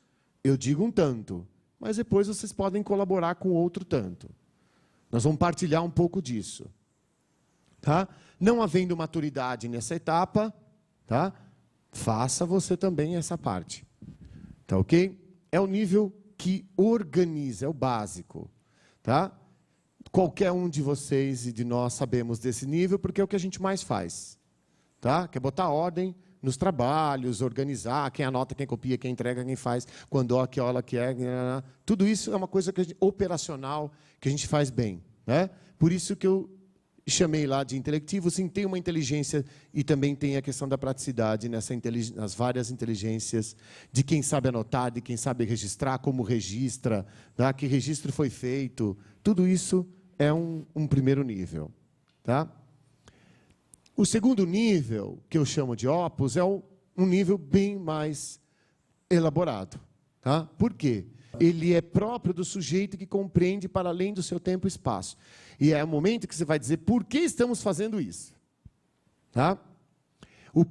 Eu digo um tanto, mas depois vocês podem colaborar com outro tanto. Nós vamos partilhar um pouco disso. Tá? Não havendo maturidade nessa etapa, tá? Faça você também essa parte. Tá ok? É o nível que organiza, é o básico. Tá? Qualquer um de vocês e de nós sabemos desse nível, porque é o que a gente mais faz. Tá? Que é botar ordem nos trabalhos, organizar, quem anota, quem copia, quem entrega, quem faz, quando, que hora que é. Tudo isso é uma coisa operacional que a gente faz bem. Né? Por isso que eu chamei lá de intelectivo, sim, tem uma inteligência e também tem a questão da praticidade nas várias inteligências de quem sabe anotar, de quem sabe registrar, como registra, tá? Que registro foi feito. Tudo isso é um primeiro nível. Tá? O segundo nível, que eu chamo de opus, é um nível bem mais elaborado. Tá? Por quê? Ele é próprio do sujeito que compreende para além do seu tempo e espaço. E é o momento que você vai dizer por que estamos fazendo isso. Tá?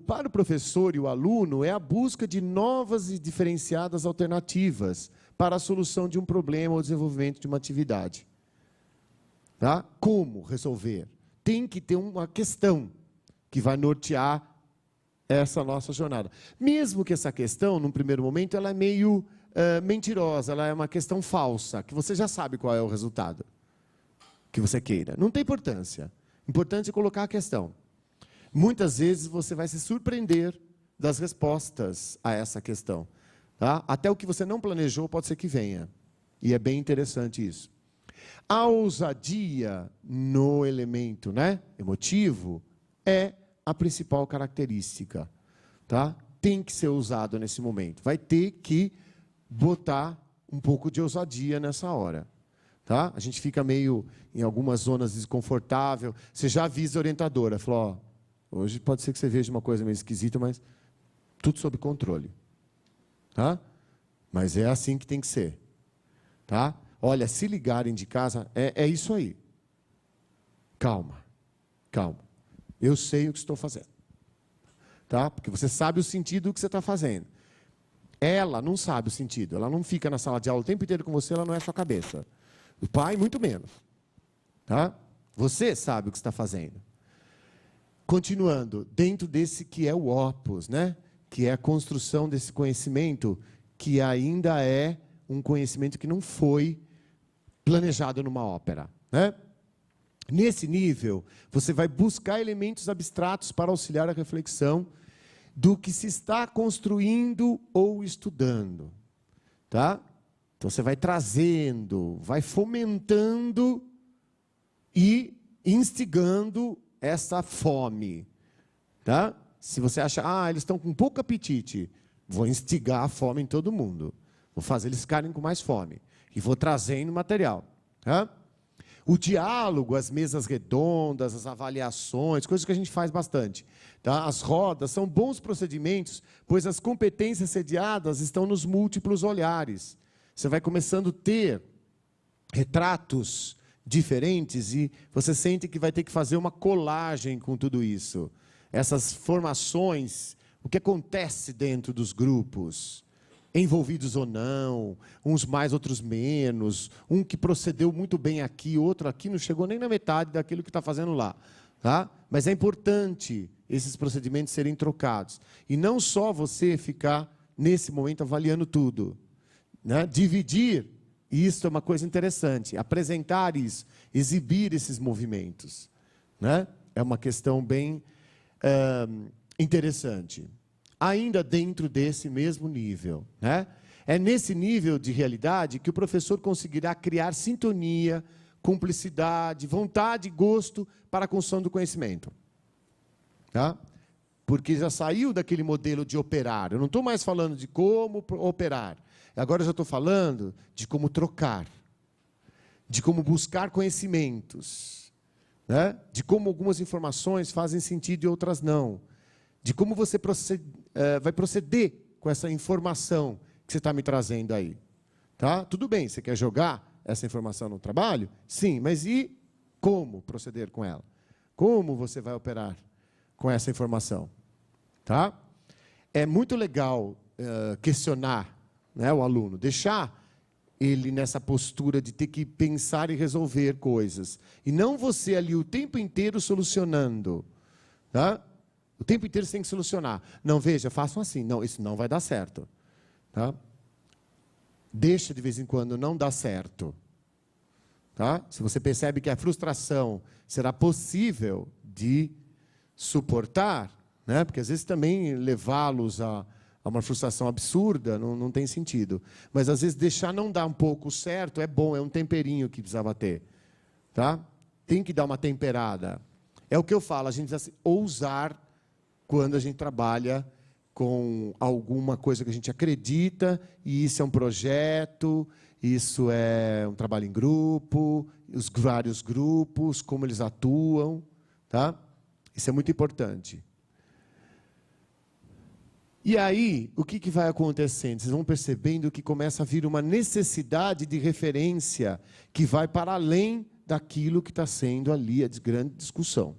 Para o professor e o aluno, é a busca de novas e diferenciadas alternativas para a solução de um problema ou desenvolvimento de uma atividade. Tá? Como resolver? Tem que ter uma questão que vai nortear essa nossa jornada. Mesmo que essa questão, num primeiro momento, ela é meio mentirosa, ela é uma questão falsa, que você já sabe qual é o resultado que você queira. Não tem importância. Importante é colocar a questão. Muitas vezes você vai se surpreender das respostas a essa questão. Tá? Até o que você não planejou pode ser que venha. E é bem interessante isso. A ousadia no elemento, né, emotivo é a principal característica. Tá? Tem que ser usado nesse momento. Vai ter que botar um pouco de ousadia nessa hora. tá? A gente fica meio, em algumas zonas, desconfortável. Você já avisa a orientadora, falou, ó, hoje pode ser que você veja uma coisa meio esquisita, mas tudo sob controle. Tá? Mas é assim que tem que ser. Tá? Olha, se ligarem de casa, é isso aí. Calma, calma. Eu sei o que estou fazendo. Tá? Porque você sabe o sentido do que você está fazendo. Ela não sabe o sentido. Ela não fica na sala de aula o tempo inteiro com você, ela não é sua cabeça. O pai, muito menos. Tá? Você sabe o que está fazendo. Continuando, dentro desse que é o opus, né? Que é a construção desse conhecimento, que ainda é um conhecimento que não foi planejado numa ópera. Né? Nesse nível, você vai buscar elementos abstratos para auxiliar a reflexão do que se está construindo ou estudando. Tá? Então, você vai trazendo, vai fomentando e instigando essa fome. Tá? Se você acha, eles estão com pouco apetite, vou instigar a fome em todo mundo. Vou fazer eles ficarem com mais fome. E vou trazendo material. Tá? O diálogo, as mesas redondas, as avaliações, coisas que a gente faz bastante. Tá? As rodas são bons procedimentos, pois as competências sediadas estão nos múltiplos olhares. Você vai começando a ter retratos diferentes e você sente que vai ter que fazer uma colagem com tudo isso. Essas formações, o que acontece dentro dos grupos, envolvidos ou não, uns mais, outros menos, um que procedeu muito bem aqui, outro aqui, não chegou nem na metade daquilo que está fazendo lá. Tá? Mas é importante esses procedimentos serem trocados. E não só você ficar, nesse momento, avaliando tudo. Né? Dividir, isso é uma coisa interessante. Apresentar isso, exibir esses movimentos. Né? É uma questão bem interessante. Ainda dentro desse mesmo nível. Né? É nesse nível de realidade que o professor conseguirá criar sintonia, cumplicidade, vontade e gosto para a construção do conhecimento. Tá? Porque já saiu daquele modelo de operar. Eu não estou mais falando de como operar. Agora eu já estou falando de como trocar, de como buscar conhecimentos, né? De como algumas informações fazem sentido e outras não, de como você vai proceder com essa informação que você está me trazendo aí. Tá? Tudo bem, você quer jogar essa informação no trabalho? Sim, mas e como proceder com ela? Como você vai operar com essa informação? Tá? É muito legal questionar, né, o aluno, deixar ele nessa postura de ter que pensar e resolver coisas. E não você ali o tempo inteiro solucionando. Tá? O tempo inteiro você tem que solucionar. Não, veja, façam assim. Não, isso não vai dar certo. Tá? Deixa de vez em quando não dar certo. Tá? Se você percebe que a frustração será possível de suportar, né? Porque às vezes também levá-los a uma frustração absurda não tem sentido. Mas às vezes deixar não dar um pouco certo é bom, é um temperinho que precisava ter. Tá? Tem que dar uma temperada. É o que eu falo, a gente precisa ousar quando a gente trabalha com alguma coisa que a gente acredita, e isso é um projeto, isso é um trabalho em grupo, os vários grupos, como eles atuam. Tá? Isso é muito importante. E aí, o que vai acontecendo? Vocês vão percebendo que começa a vir uma necessidade de referência que vai para além daquilo que está sendo ali a grande discussão.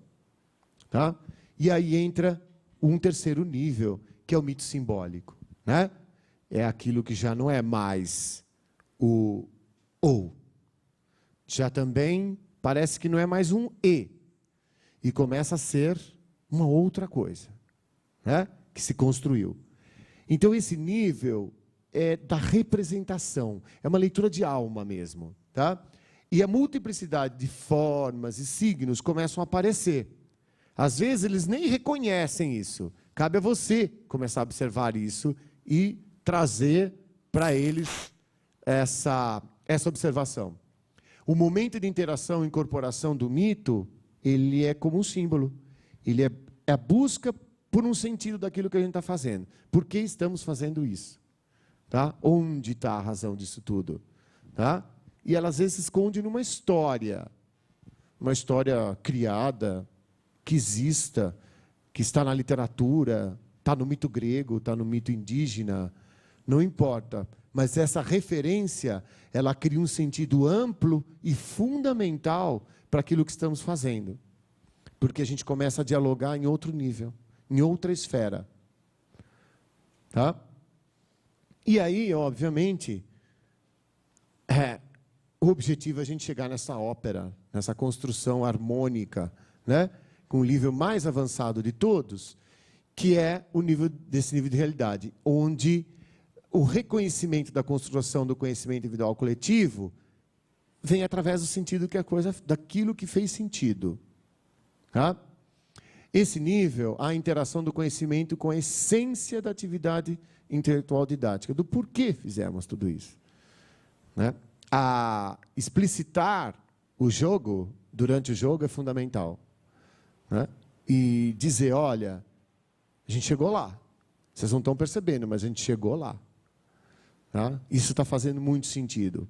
Tá? E aí entra um terceiro nível, que é o mito simbólico. Né? É aquilo que já não é mais o ou. Já também parece que não é mais um e. E começa a ser uma outra coisa. Né? Que se construiu. Então, esse nível é da representação, é uma leitura de alma mesmo. Tá? E a multiplicidade de formas e signos começam a aparecer. Às vezes, eles nem reconhecem isso. Cabe a você começar a observar isso e trazer para eles essa observação. O momento de interação e incorporação do mito, ele é como um símbolo. Ele é a busca por um sentido daquilo que a gente está fazendo. Por que estamos fazendo isso? Tá? Onde está a razão disso tudo? Tá? e ela às vezes se esconde numa história. Uma história criada, que exista, que está na literatura, está no mito grego, está no mito indígena, não importa. Mas essa referência, ela cria um sentido amplo e fundamental para aquilo que estamos fazendo. Porque a gente começa a dialogar em outro nível, em outra esfera. Tá? E aí, obviamente, o objetivo é a gente chegar nessa ópera, nessa construção harmônica, né? Com o nível mais avançado de todos, que é o nível desse nível de realidade, onde o reconhecimento da construção do conhecimento individual coletivo vem através do sentido que a coisa, daquilo que fez sentido. Tá? Esse nível, a interação do conhecimento com a essência da atividade intelectual didática, do porquê fizemos tudo isso. Né? A explicitar o jogo, durante o jogo, é fundamental. Né? E dizer, olha, a gente chegou lá. Vocês não estão percebendo, mas a gente chegou lá. Tá? Isso está fazendo muito sentido.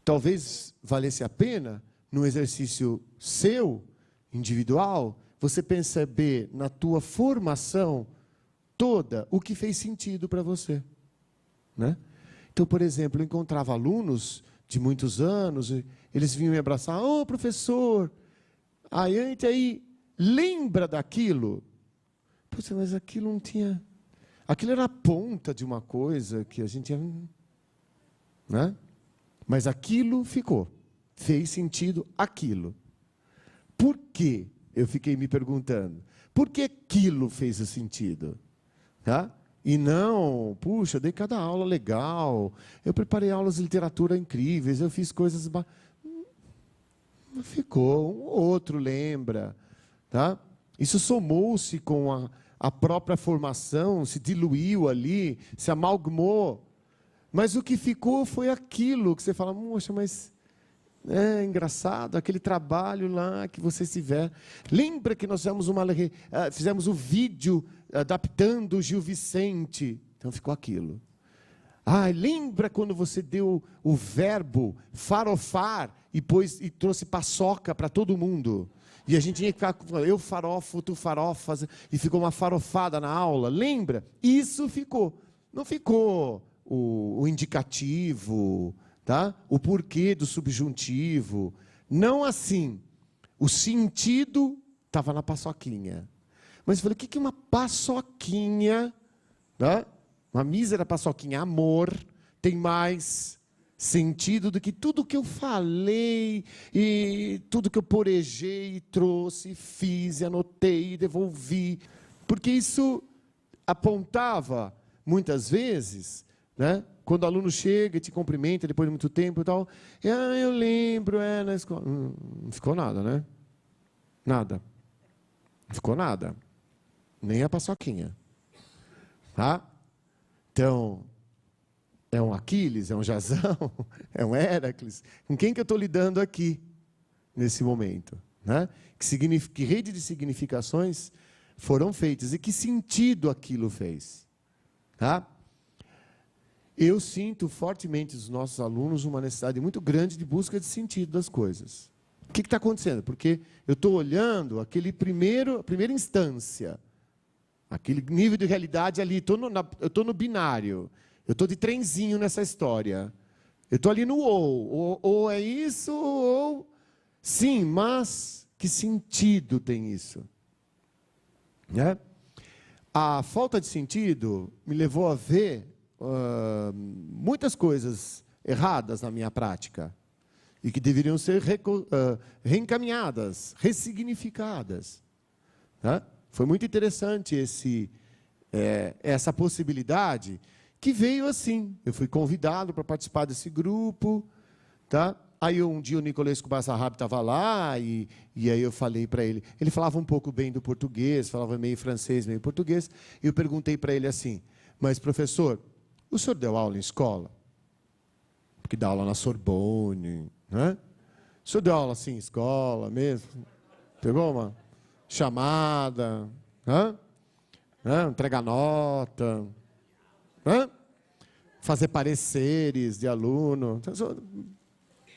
Talvez valesse a pena, num exercício seu, individual, você perceber na tua formação toda o que fez sentido para você. Né? Então, por exemplo, eu encontrava alunos de muitos anos, eles vinham me abraçar, ô professor, aí lembra daquilo? Poxa, mas aquilo não tinha... Aquilo era a ponta de uma coisa que a gente ia... Né? Mas aquilo ficou. Fez sentido aquilo. Por quê? Eu fiquei me perguntando. Por que aquilo fez o sentido? Tá? E não, puxa, eu dei cada aula legal, eu preparei aulas de literatura incríveis, eu fiz coisas... Não ficou, um ou outro lembra. Tá? Isso somou-se com a própria formação, se diluiu ali, se amalgamou. Mas o que ficou foi aquilo que você fala, poxa, mas é engraçado, aquele trabalho lá que vocês tiveram. Lembra que nós fizemos o vídeo adaptando o Gil Vicente? Então ficou aquilo. Lembra quando você deu o verbo farofar e trouxe paçoca para todo mundo? E a gente tinha que ficar, eu farofo, tu farofas, e ficou uma farofada na aula. Lembra? Isso ficou. Não ficou o indicativo, tá? O porquê do subjuntivo. Não assim. O sentido estava na paçoquinha. Mas eu falei, o que é uma paçoquinha? Tá? Uma mísera paçoquinha, amor, tem mais sentido do que tudo que eu falei, e tudo que eu porejei, trouxe, fiz, e anotei, e devolvi. Porque isso apontava, muitas vezes, né, quando o aluno chega e te cumprimenta depois de muito tempo e tal, eu lembro, na escola. Não ficou nada, né? Nada. Não ficou nada. Nem a paçoquinha. Tá? Então, é um Aquiles, é um Jazão, é um Héracles. Com quem que eu estou lidando aqui, nesse momento? Né? Que rede de significações foram feitas e que sentido aquilo fez? Tá? Eu sinto fortemente dos nossos alunos uma necessidade muito grande de busca de sentido das coisas. O que está acontecendo? Porque eu estou olhando a primeira instância, aquele nível de realidade ali, eu estou no binário, eu estou de trenzinho nessa história, eu estou ali no ou é isso, ou... Sim, mas que sentido tem isso? Né? A falta de sentido me levou a ver muitas coisas erradas na minha prática e que deveriam ser reencaminhadas, ressignificadas. Tá? Foi muito interessante essa possibilidade que veio assim. Eu fui convidado para participar desse grupo. Tá? Aí um dia o Nicolesco Basarrab estava lá e aí eu falei para ele. Ele falava um pouco bem do português, falava meio francês, meio português. E eu perguntei para ele assim, mas professor, o senhor deu aula em escola? Porque dá aula na Sorbonne, né? O senhor deu aula assim em escola mesmo? Pegou uma chamada, né? Entrega nota, né? fazer pareceres de aluno.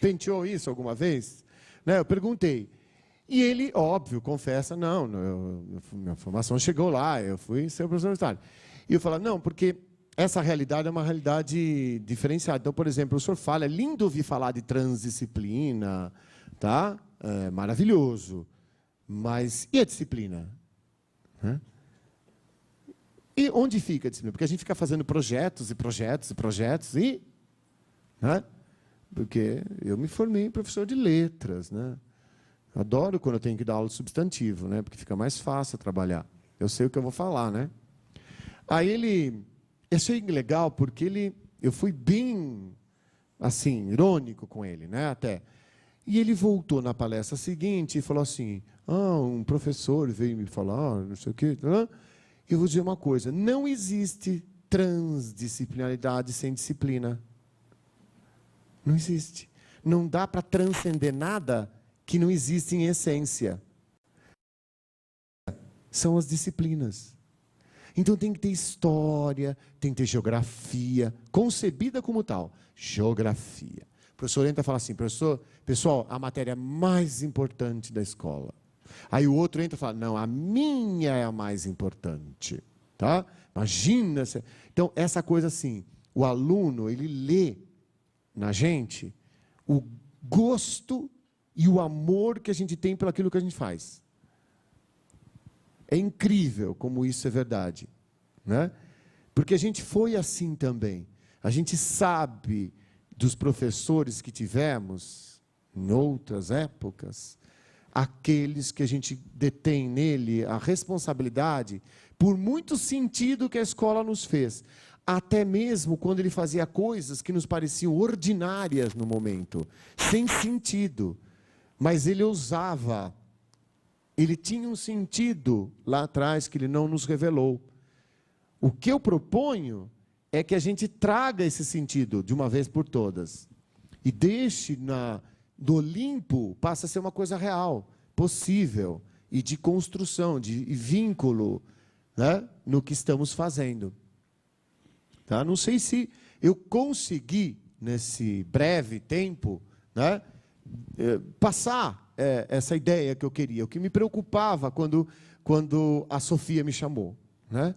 Penteou isso alguma vez? Né? Eu perguntei. E ele, óbvio, confessa, não, minha formação chegou lá, eu fui ser professor universitário. E eu falo, não, porque essa realidade é uma realidade diferenciada. Então, por exemplo, o senhor fala, é lindo ouvir falar de transdisciplina, tá? É maravilhoso. Mas e a disciplina? E onde fica a disciplina? Porque a gente fica fazendo projetos e projetos e projetos e... Né? Porque eu me formei professor de letras, né? Adoro quando eu tenho que dar aula de substantivo, né? Porque fica mais fácil trabalhar. Eu sei o que eu vou falar, né? Aí eu achei legal porque eu fui bem, assim, irônico com ele, né? Até. E ele voltou na palestra seguinte e falou assim, um professor veio me falar, não sei o quê. Eu vou dizer uma coisa, não existe transdisciplinaridade sem disciplina. Não existe. Não dá para transcender nada que não existe em essência. São as disciplinas. Então tem que ter história, tem que ter geografia, concebida como tal. Geografia. O professor entra e fala assim, pessoal, a matéria mais importante da escola. Aí o outro entra e fala, não, a minha é a mais importante. Tá? Imagina. Então, essa coisa assim, o aluno, ele lê na gente o gosto e o amor que a gente tem pelo aquilo que a gente faz. É incrível como isso é verdade, né? Porque a gente foi assim também. A gente sabe dos professores que tivemos em outras épocas, aqueles que a gente detém nele a responsabilidade por muito sentido que a escola nos fez. Até mesmo quando ele fazia coisas que nos pareciam ordinárias no momento, sem sentido. Mas ele ousava, ele tinha um sentido lá atrás que ele não nos revelou. O que eu proponho é que a gente traga esse sentido de uma vez por todas. E deixe do Olimpo, passa a ser uma coisa real, possível, e de construção, de vínculo, né, no que estamos fazendo. Tá? Não sei se eu consegui, nesse breve tempo, né, passar essa ideia que eu queria. O que me preocupava quando a Sofia me chamou. Né?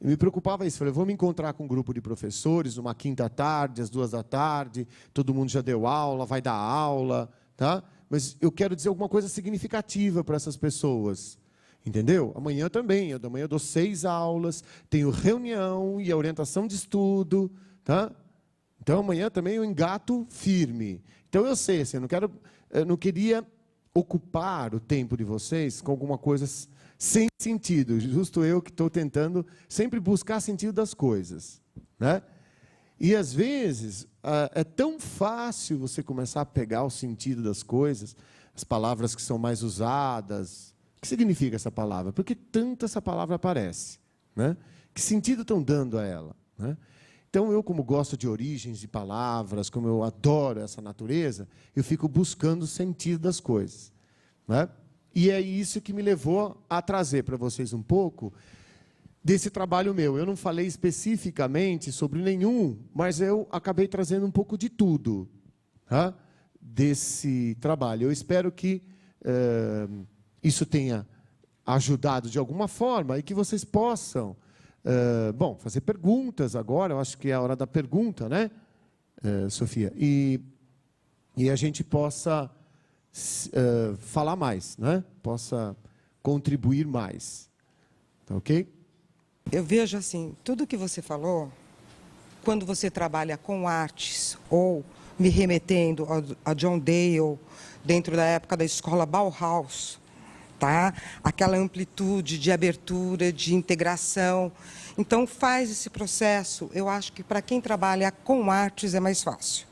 Me preocupava isso. Falei, vou me encontrar com um grupo de professores, uma quinta tarde, às 2h, todo mundo já deu aula, vai dar aula. Tá? Mas eu quero dizer alguma coisa significativa para essas pessoas. Entendeu? Amanhã também. Amanhã eu dou 6 aulas, tenho reunião e a orientação de estudo. Tá? Então, amanhã também eu engato firme. Então, eu sei, assim, eu não queria ocupar o tempo de vocês com alguma coisa sem sentido. Justo eu que estou tentando sempre buscar sentido das coisas. Né? E, às vezes, é tão fácil você começar a pegar o sentido das coisas, as palavras que são mais usadas. O que significa essa palavra? Por que tanto essa palavra aparece? Né? Que sentido estão dando a ela? Né? Então, eu, como gosto de origens de palavras, como eu adoro essa natureza, eu fico buscando o sentido das coisas. Né? E é isso que me levou a trazer para vocês um pouco desse trabalho meu. Eu não falei especificamente sobre nenhum, mas eu acabei trazendo um pouco de tudo, tá? Desse trabalho. Eu espero que isso tenha ajudado de alguma forma e que vocês possam... fazer perguntas agora, eu acho que é a hora da pergunta, né, Sofia? E a gente possa falar mais, né? Possa contribuir mais. Tá ok? Eu vejo assim, tudo que você falou, quando você trabalha com artes, ou me remetendo a John Dale, dentro da época da escola Bauhaus, tá? Aquela amplitude de abertura, de integração. Então, faz esse processo. Eu acho que para quem trabalha com artes é mais fácil.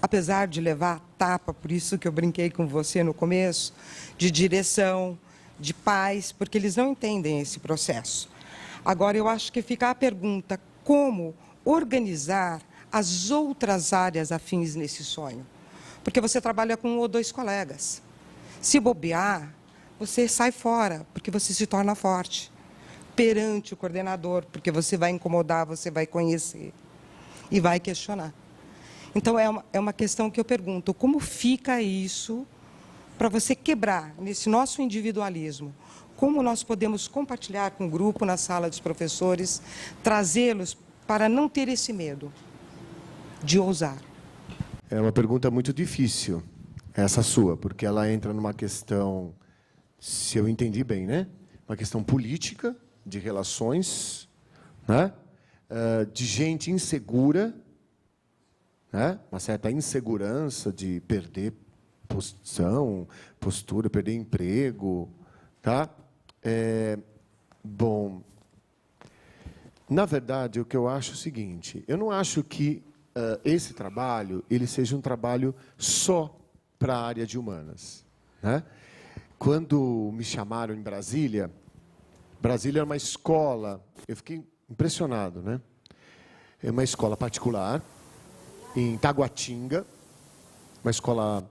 Apesar de levar tapa, por isso que eu brinquei com você no começo, de direção, de pais, porque eles não entendem esse processo. Agora, eu acho que fica a pergunta, como organizar as outras áreas afins nesse sonho? Porque você trabalha com 1 ou 2 colegas. Se bobear, você sai fora, porque você se torna forte. Perante o coordenador, porque você vai incomodar, você vai conhecer. e vai questionar. Então, é uma questão que eu pergunto, como fica isso para você quebrar nesse nosso individualismo? Como nós podemos compartilhar com o grupo na sala dos professores, trazê-los para não ter esse medo de ousar? É uma pergunta muito difícil, essa sua, porque ela entra numa questão, se eu entendi bem, né? Uma questão política, de relações, né? De gente insegura, né? Uma certa insegurança de perder posição, postura, perder emprego, tá? Bom, na verdade, o que eu acho é o seguinte: eu não acho que esse trabalho ele seja um trabalho só para a área de humanas, né? Quando me chamaram em Brasília, Brasília era uma escola, eu fiquei impressionado, né? É uma escola particular em Taguatinga, uma escola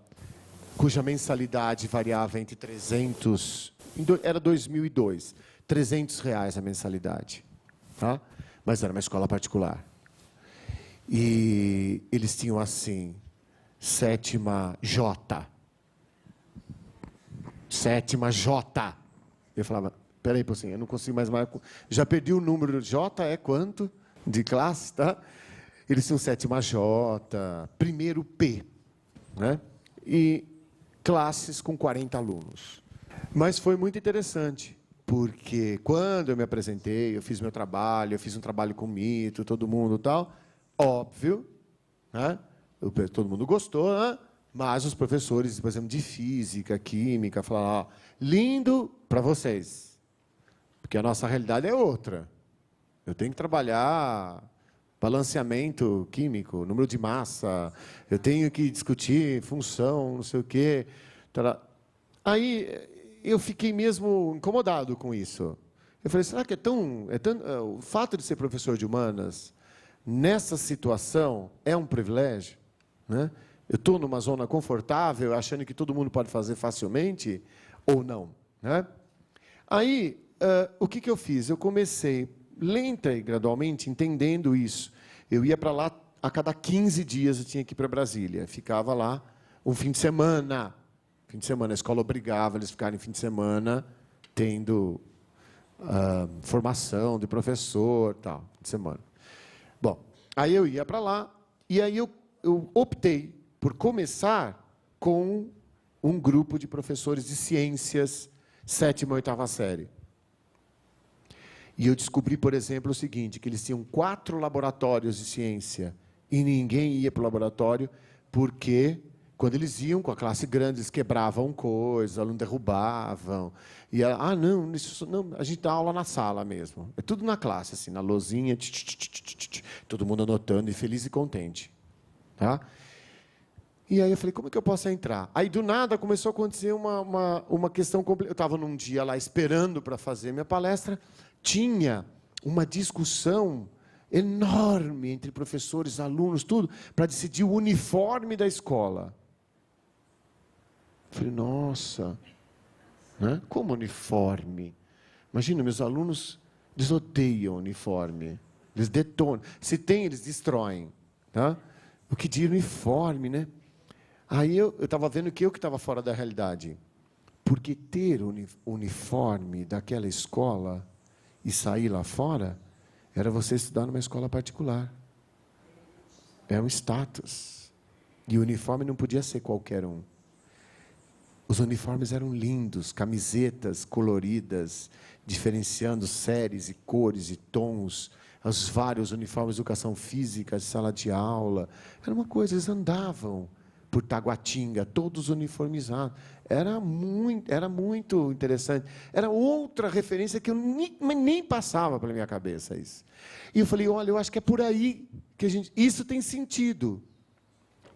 cuja mensalidade variava entre 300, era 2002, R$300 a mensalidade, tá? Mas era uma escola particular. E eles tinham assim, sétima J. Sétima J. Eu falava, peraí, assim, eu não consigo mais. Já perdi o número. J é quanto de classe, tá? Eles tinham sétima J, primeiro P, né? E classes com 40 alunos. Mas foi muito interessante, porque quando eu me apresentei, eu fiz meu trabalho, eu fiz um trabalho com mito, todo mundo e tal, óbvio, né? Todo mundo gostou, né? Mas os professores, por exemplo, de física, química, falaram, lindo para vocês, porque a nossa realidade é outra. Eu tenho que trabalhar balanceamento químico, número de massa, eu tenho que discutir função, não sei o quê. Aí eu fiquei mesmo incomodado com isso. Eu falei, será que o fato de ser professor de humanas, nessa situação, é um privilégio? Né? Eu estou numa zona confortável, achando que todo mundo pode fazer facilmente, ou não? Né? Aí, o que eu fiz? Eu comecei, lenta e gradualmente, entendendo isso. Eu ia para lá, a cada 15 dias eu tinha que ir para Brasília. Ficava lá um fim de semana. Fim de semana, a escola obrigava eles a ficarem fim de semana, tendo formação de professor, tal, fim de semana. Bom, aí eu ia para lá, e aí eu optei por começar com um grupo de professores de ciências, 7ª e 8ª série. E eu descobri, por exemplo, o seguinte, que eles tinham 4 laboratórios de ciência, e ninguém ia para o laboratório, porque, quando eles iam com a classe grande, eles quebravam coisas, alunos derrubavam. E não, a gente dá aula na sala mesmo. É tudo na classe, assim, na lousinha, todo mundo anotando, e feliz e contente. Tá? E aí eu falei, como é que eu posso entrar? Aí, do nada, começou a acontecer uma questão complicada. Eu estava num dia lá esperando para fazer minha palestra, tinha uma discussão enorme entre professores, alunos, tudo, para decidir o uniforme da escola. Eu falei, nossa, né? Como uniforme? Imagina, meus alunos, eles odeiam uniforme, eles detonam. Se tem, eles destroem. Tá? O que de uniforme, né? Aí eu estava vendo que eu que estava fora da realidade. Porque ter o uniforme daquela escola e sair lá fora era você estudar numa escola particular. É um status. E o uniforme não podia ser qualquer um. Os uniformes eram lindos, camisetas coloridas, diferenciando séries e cores e tons, os vários uniformes de educação física, de sala de aula. Era uma coisa, eles andavam por Taguatinga, todos uniformizados. Era muito interessante. Era outra referência que eu nem passava pela minha cabeça isso. E eu falei, olha, eu acho que é por aí que isso tem sentido.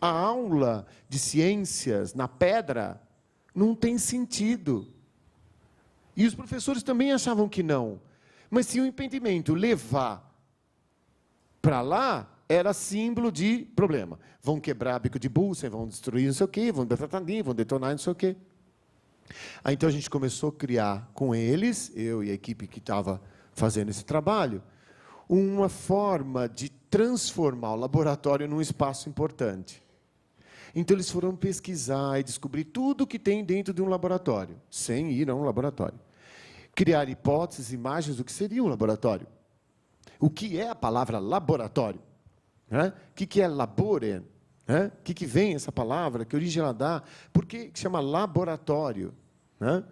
A aula de ciências na pedra não tem sentido. E os professores também achavam que não. Mas tinha um impedimento, levar para lá era símbolo de problema. Vão quebrar bico de Bunsen, vão destruir não sei o quê, vão detonar não sei o quê. Aí, então, a gente começou a criar com eles, eu e a equipe que estava fazendo esse trabalho, uma forma de transformar o laboratório num espaço importante. Então, eles foram pesquisar e descobrir tudo o que tem dentro de um laboratório, sem ir a um laboratório. Criar hipóteses, imagens do que seria um laboratório. O que é a palavra laboratório? Né? O que é labore? Né? O que vem essa palavra? Que origem ela dá? Por que chama laboratório? Né?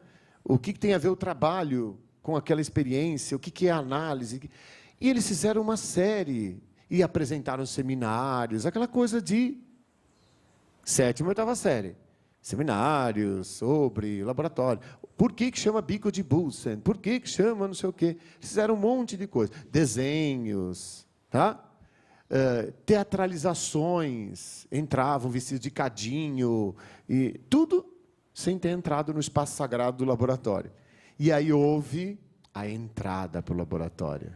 O que tem a ver o trabalho com aquela experiência? O que é a análise? E eles fizeram uma série e apresentaram seminários, aquela coisa de 7ª e 8ª série. Seminários sobre laboratório. Por que chama bico de Bunsen? Por que chama não sei o quê? Fizeram um monte de coisa. Desenhos, tá? Teatralizações. Entravam vestidos de cadinho. E tudo sem ter entrado no espaço sagrado do laboratório. E aí houve a entrada para o laboratório.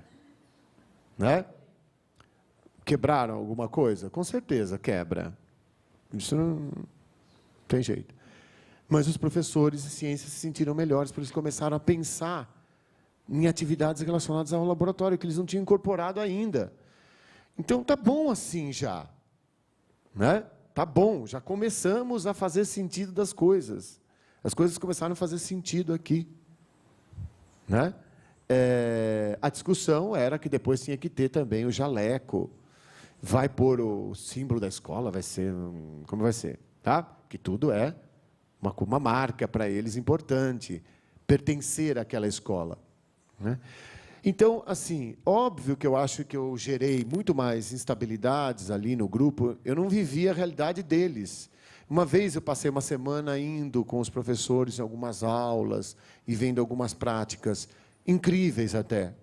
Né? Quebraram alguma coisa? Com certeza, quebra. Isso não tem jeito. Mas os professores de ciência se sentiram melhores, porque eles começaram a pensar em atividades relacionadas ao laboratório, que eles não tinham incorporado ainda. Então, tá bom assim já. Né? Tá bom, já começamos a fazer sentido das coisas. As coisas começaram a fazer sentido aqui. Né? A discussão era que depois tinha que ter também o jaleco. Vai pôr o símbolo da escola, vai ser... Como vai ser? Tá? Que tudo é uma marca para eles importante, pertencer àquela escola. Né? Então, assim, óbvio que eu acho que eu gerei muito mais instabilidades ali no grupo, eu não vivia a realidade deles. Uma vez eu passei uma semana indo com os professores em algumas aulas e vendo algumas práticas incríveis até.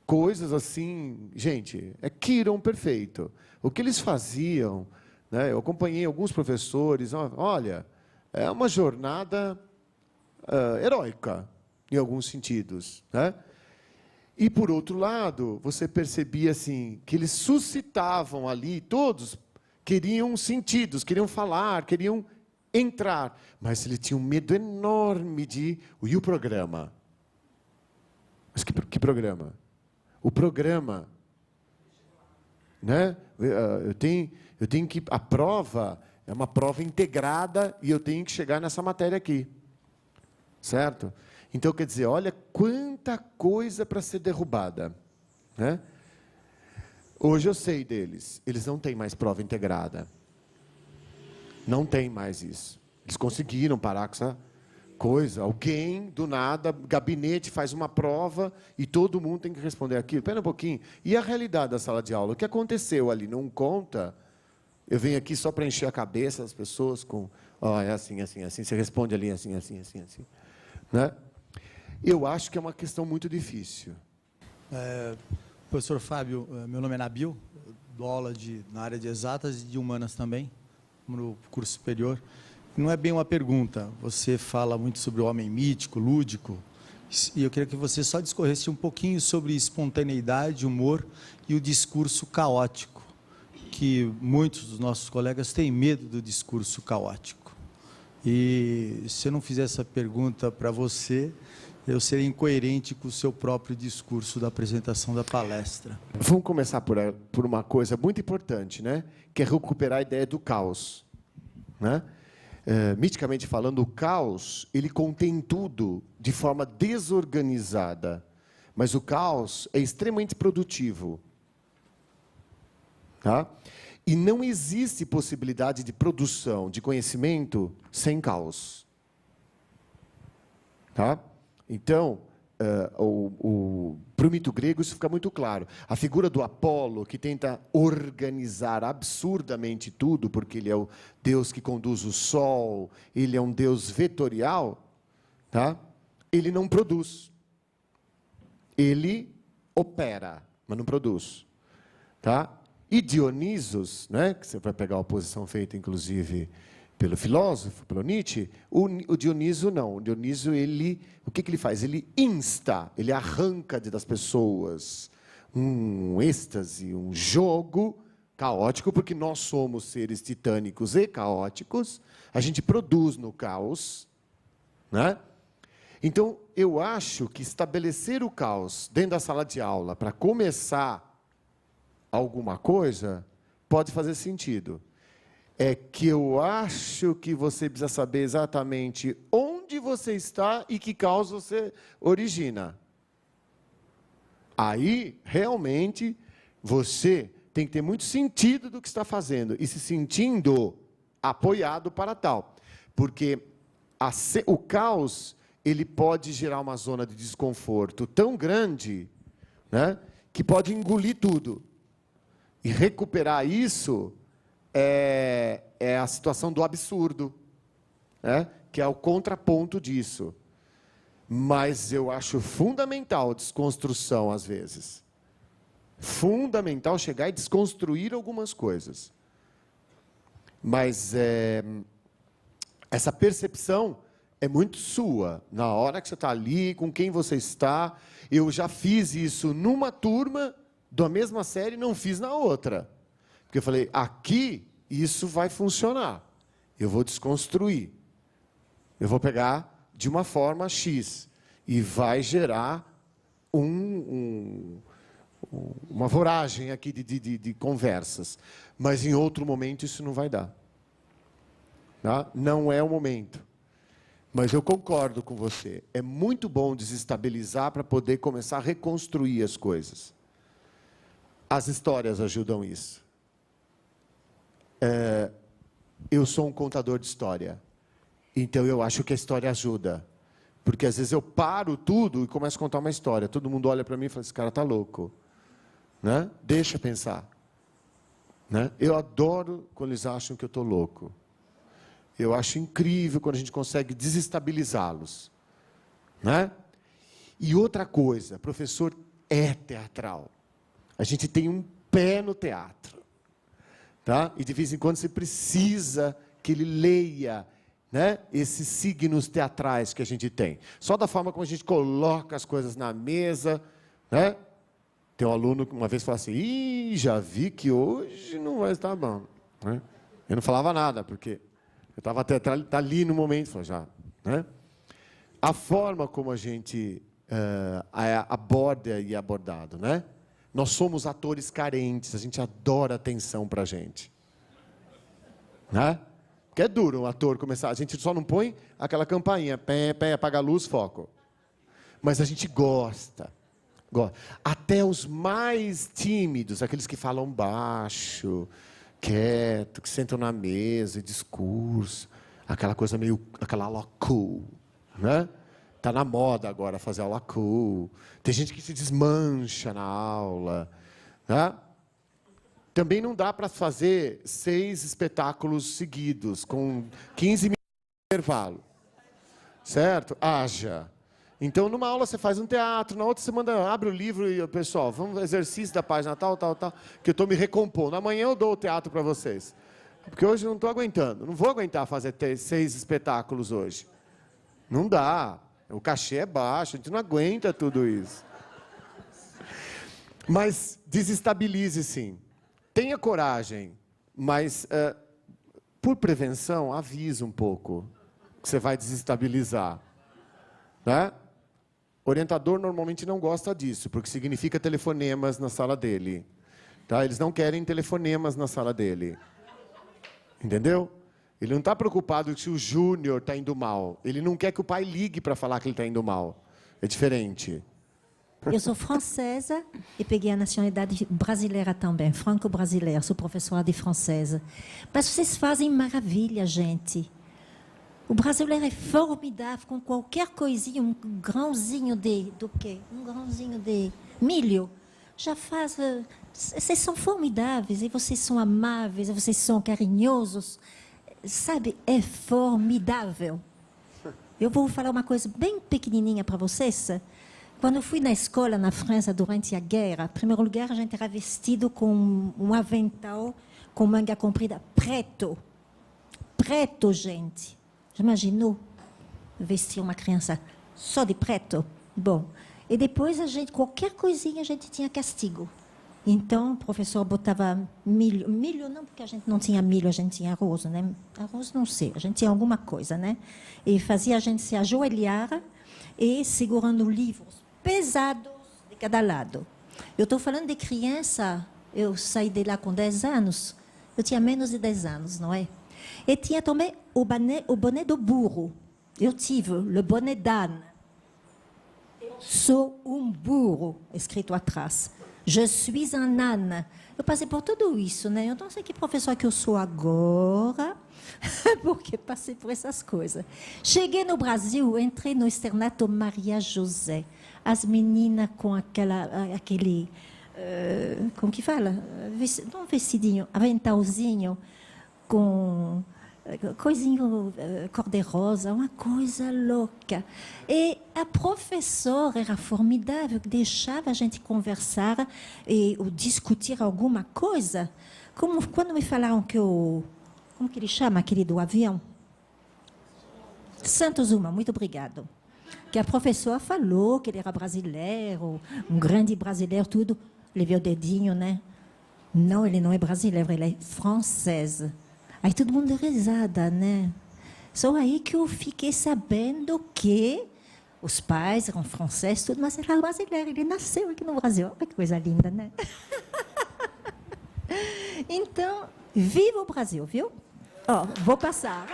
Coisas assim, gente, Kiron perfeito. O que eles faziam, né, eu acompanhei alguns professores, olha, é uma jornada heróica, em alguns sentidos. Né? E, por outro lado, você percebia assim, que eles suscitavam ali, todos queriam sentidos, queriam falar, queriam entrar, mas eles tinham um medo enorme de... E o programa? Mas que programa? O programa, né? Eu tenho que... A prova é uma prova integrada e eu tenho que chegar nessa matéria aqui. Certo? Então, quer dizer, olha quanta coisa para ser derrubada. Né? Hoje eu sei deles. Eles não têm mais prova integrada. Não tem mais isso. Eles conseguiram parar com essa coisa. Alguém, do nada, gabinete faz uma prova e todo mundo tem que responder aquilo. Espera um pouquinho. E a realidade da sala de aula? O que aconteceu ali? Não conta? Eu venho aqui só para encher a cabeça das pessoas com... é assim, assim, assim. Você responde ali assim, assim, assim, assim. Né? Eu acho que é uma questão muito difícil. Professor Fábio, meu nome é Nabil, dou aula na área de exatas e de humanas também, no curso superior. Não é bem uma pergunta, você fala muito sobre o homem mítico, lúdico, e eu queria que você só discorresse um pouquinho sobre espontaneidade, humor e o discurso caótico, que muitos dos nossos colegas têm medo do discurso caótico. E se eu não fizer essa pergunta para você, eu seria incoerente com o seu próprio discurso da apresentação da palestra. Vamos começar por uma coisa muito importante, né? Que é recuperar a ideia do caos. Né? Miticamente falando, o caos ele contém tudo de forma desorganizada, mas o caos é extremamente produtivo. Tá? E não existe possibilidade de produção de conhecimento sem caos. Tá? Então, para o mito grego isso fica muito claro. A figura do Apolo, que tenta organizar absurdamente tudo, porque ele é o Deus que conduz o sol, ele é um Deus vetorial, tá? Ele não produz. Ele opera, mas não produz. Tá? E Dionisos, né, que você vai pegar a oposição feita, inclusive, pelo filósofo, pelo Nietzsche, o Dioniso não. O Dioniso, o que ele faz? Ele insta, ele arranca das pessoas um êxtase, um jogo caótico, porque nós somos seres titânicos e caóticos, a gente produz no caos, né? Então, eu acho que estabelecer o caos dentro da sala de aula para começar alguma coisa pode fazer sentido. É que eu acho que você precisa saber exatamente onde você está e que caos você origina. Aí, realmente, você tem que ter muito sentido do que está fazendo e se sentindo apoiado para tal. Porque o caos, ele pode gerar uma zona de desconforto tão grande, né, que pode engolir tudo. E recuperar isso é a situação do absurdo, né, que é o contraponto disso. Mas eu acho fundamental a desconstrução, às vezes. Fundamental chegar e desconstruir algumas coisas. Mas essa percepção é muito sua. Na hora que você está ali, com quem você está. Eu já fiz isso numa turma da mesma série e não fiz na outra. Porque eu falei, aqui isso vai funcionar. Eu vou desconstruir. Eu vou pegar de uma forma X. E vai gerar uma voragem aqui de conversas. Mas, em outro momento, isso não vai dar. Tá? Não é o momento. Mas eu concordo com você. É muito bom desestabilizar para poder começar a reconstruir as coisas. As histórias ajudam isso. Eu sou um contador de história. Então, eu acho que a história ajuda. Porque, às vezes, eu paro tudo e começo a contar uma história. Todo mundo olha para mim e fala, esse cara está louco. Né? Deixa pensar. Né? Eu adoro quando eles acham que eu estou louco. Eu acho incrível quando a gente consegue desestabilizá-los. Né? E outra coisa, professor é teatral. A gente tem um pé no teatro. Tá? E, de vez em quando, você precisa que ele leia, né, esses signos teatrais que a gente tem. Só da forma como a gente coloca as coisas na mesa. Né? Tem um aluno que uma vez falou assim, ih, já vi que hoje não vai estar bom. Né? Eu não falava nada, porque eu estava até ali no momento. Já, né? A forma como a gente aborda e é abordado. Né? Nós somos atores carentes, a gente adora atenção para a gente. Né? Porque é duro um ator começar, a gente só não põe aquela campainha, pé, apaga a luz, foco. Mas a gente gosta. Até os mais tímidos, aqueles que falam baixo, quieto, que sentam na mesa e discurso, aquela coisa meio, aquela aula cool, né? Tá na moda agora fazer aula cool. Tem gente que se desmancha na aula, né? Também não dá para fazer 6 espetáculos seguidos, com 15 minutos de intervalo. Certo? Haja. Então, numa aula você faz um teatro, na outra você abre o livro e, pessoal, vamos exercício da página tal, que eu estou me recompondo. Amanhã eu dou o teatro para vocês. Porque hoje eu não estou aguentando. Não vou aguentar fazer 6 espetáculos hoje. Não dá. O cachê é baixo, a gente não aguenta tudo isso. Mas desestabilize, sim. Tenha coragem, mas, por prevenção, avise um pouco que você vai desestabilizar. Né? O orientador normalmente não gosta disso, porque significa telefonemas na sala dele. Tá? Eles não querem telefonemas na sala dele. Entendeu? Ele não está preocupado se o Júnior está indo mal. Ele não quer que o pai ligue para falar que ele está indo mal. É diferente. Eu sou francesa e peguei a nacionalidade brasileira também, franco-brasileira, sou professora de francesa. Mas vocês fazem maravilha, gente. O brasileiro é formidável com qualquer coisinha, um grãozinho do quê? Um grãozinho de milho. Já faz... Vocês são formidáveis, e vocês são amáveis, e vocês são carinhosos. Sabe, é formidável. Eu vou falar uma coisa bem pequenininha para vocês. Quando eu fui na escola, na França, durante a guerra, em primeiro lugar, a gente era vestido com um avental com manga comprida preto. Preto, gente. Já imaginou vestir uma criança só de preto? Bom, e depois, qualquer coisinha, a gente tinha castigo. Então, o professor botava milho. Milho não, porque a gente não tinha milho, a gente tinha arroz, né? Arroz não sei, a gente tinha alguma coisa, né? E fazia a gente se ajoelhar e segurando livros pesados de cada lado. Eu estou falando de criança, eu saí de lá com 10 anos, eu tinha menos de 10 anos, não é? E tinha também o boné do burro. Eu tive o boné d'âne. Eu sou um burro, escrito atrás. Je suis un âne. Eu passei por tudo isso, né? Eu não sei que professor que eu sou agora, porque passei por essas coisas. Cheguei no Brasil, entrei no externato Maria José. As meninas com aquele... como que fala? Não vestidinho, aventalzinho, com coisinho cor-de-rosa, uma coisa louca. E a professora era formidável, deixava a gente conversar ou discutir alguma coisa. Como quando me falaram que como que ele chama, aquele do avião? Santos Dumont, muito obrigado. Que a professora falou que ele era brasileiro, um grande brasileiro, tudo. Levei o dedinho, né? Não, ele não é brasileiro, ele é francês. Aí todo mundo deu risada, né? Só aí que eu fiquei sabendo que os pais eram franceses, tudo, mas ele era brasileiro, ele nasceu aqui no Brasil. Olha que coisa linda, né? Então, viva o Brasil, viu? Ó, vou passar.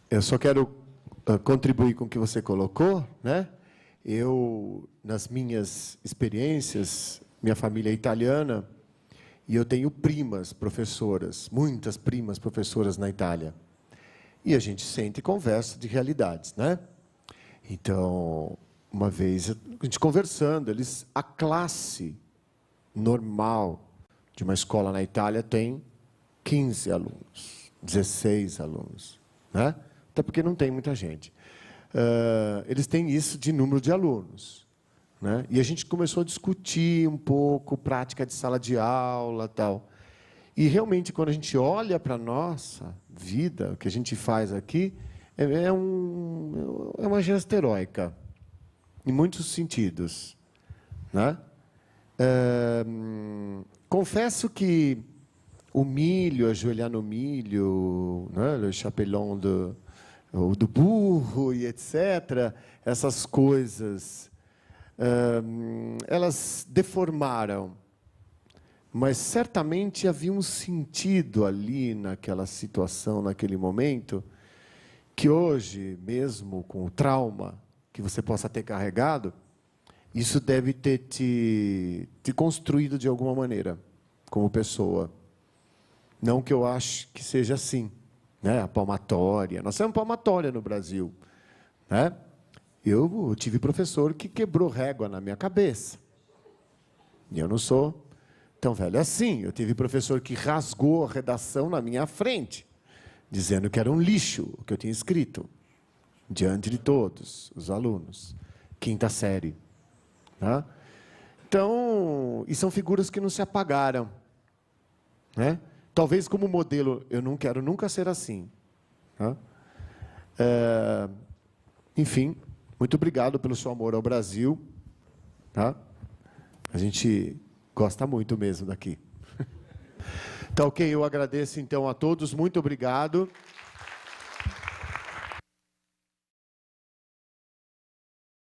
Eu só quero contribuir com o que você colocou, né? Eu, nas minhas experiências, minha família é italiana e eu tenho primas professoras, muitas primas professoras na Itália. E a gente sente e conversa de realidades, né? Então, uma vez, a gente conversando, a classe normal de uma escola na Itália tem 15 alunos, 16 alunos, né? Até porque não tem muita gente. Eles têm isso de número de alunos, né? E a gente começou a discutir um pouco prática de sala de aula, tal. E realmente, quando a gente olha para a nossa vida, o que a gente faz aqui, é uma gesta heróica, em muitos sentidos, né? Confesso que o milho, ajoelhar no milho, né? Le chapelão do burro e etc., essas coisas, elas deformaram. Mas certamente havia um sentido ali naquela situação, naquele momento, que hoje, mesmo com o trauma que você possa ter carregado, isso deve ter te construído de alguma maneira, como pessoa. Não que eu ache que seja assim, né? A palmatória. Nós temos palmatória no Brasil, né? Eu tive professor que quebrou régua na minha cabeça. E eu não sou tão velho assim. Eu tive professor que rasgou a redação na minha frente, dizendo que era um lixo o que eu tinha escrito, diante de todos os alunos. 5ª série. Né? Então, e são figuras que não se apagaram, né? Talvez como modelo, eu não quero nunca ser assim. Né? Enfim, muito obrigado pelo seu amor ao Brasil. Tá? A gente gosta muito mesmo daqui. Tá ok? Eu agradeço, então, a todos. Muito obrigado.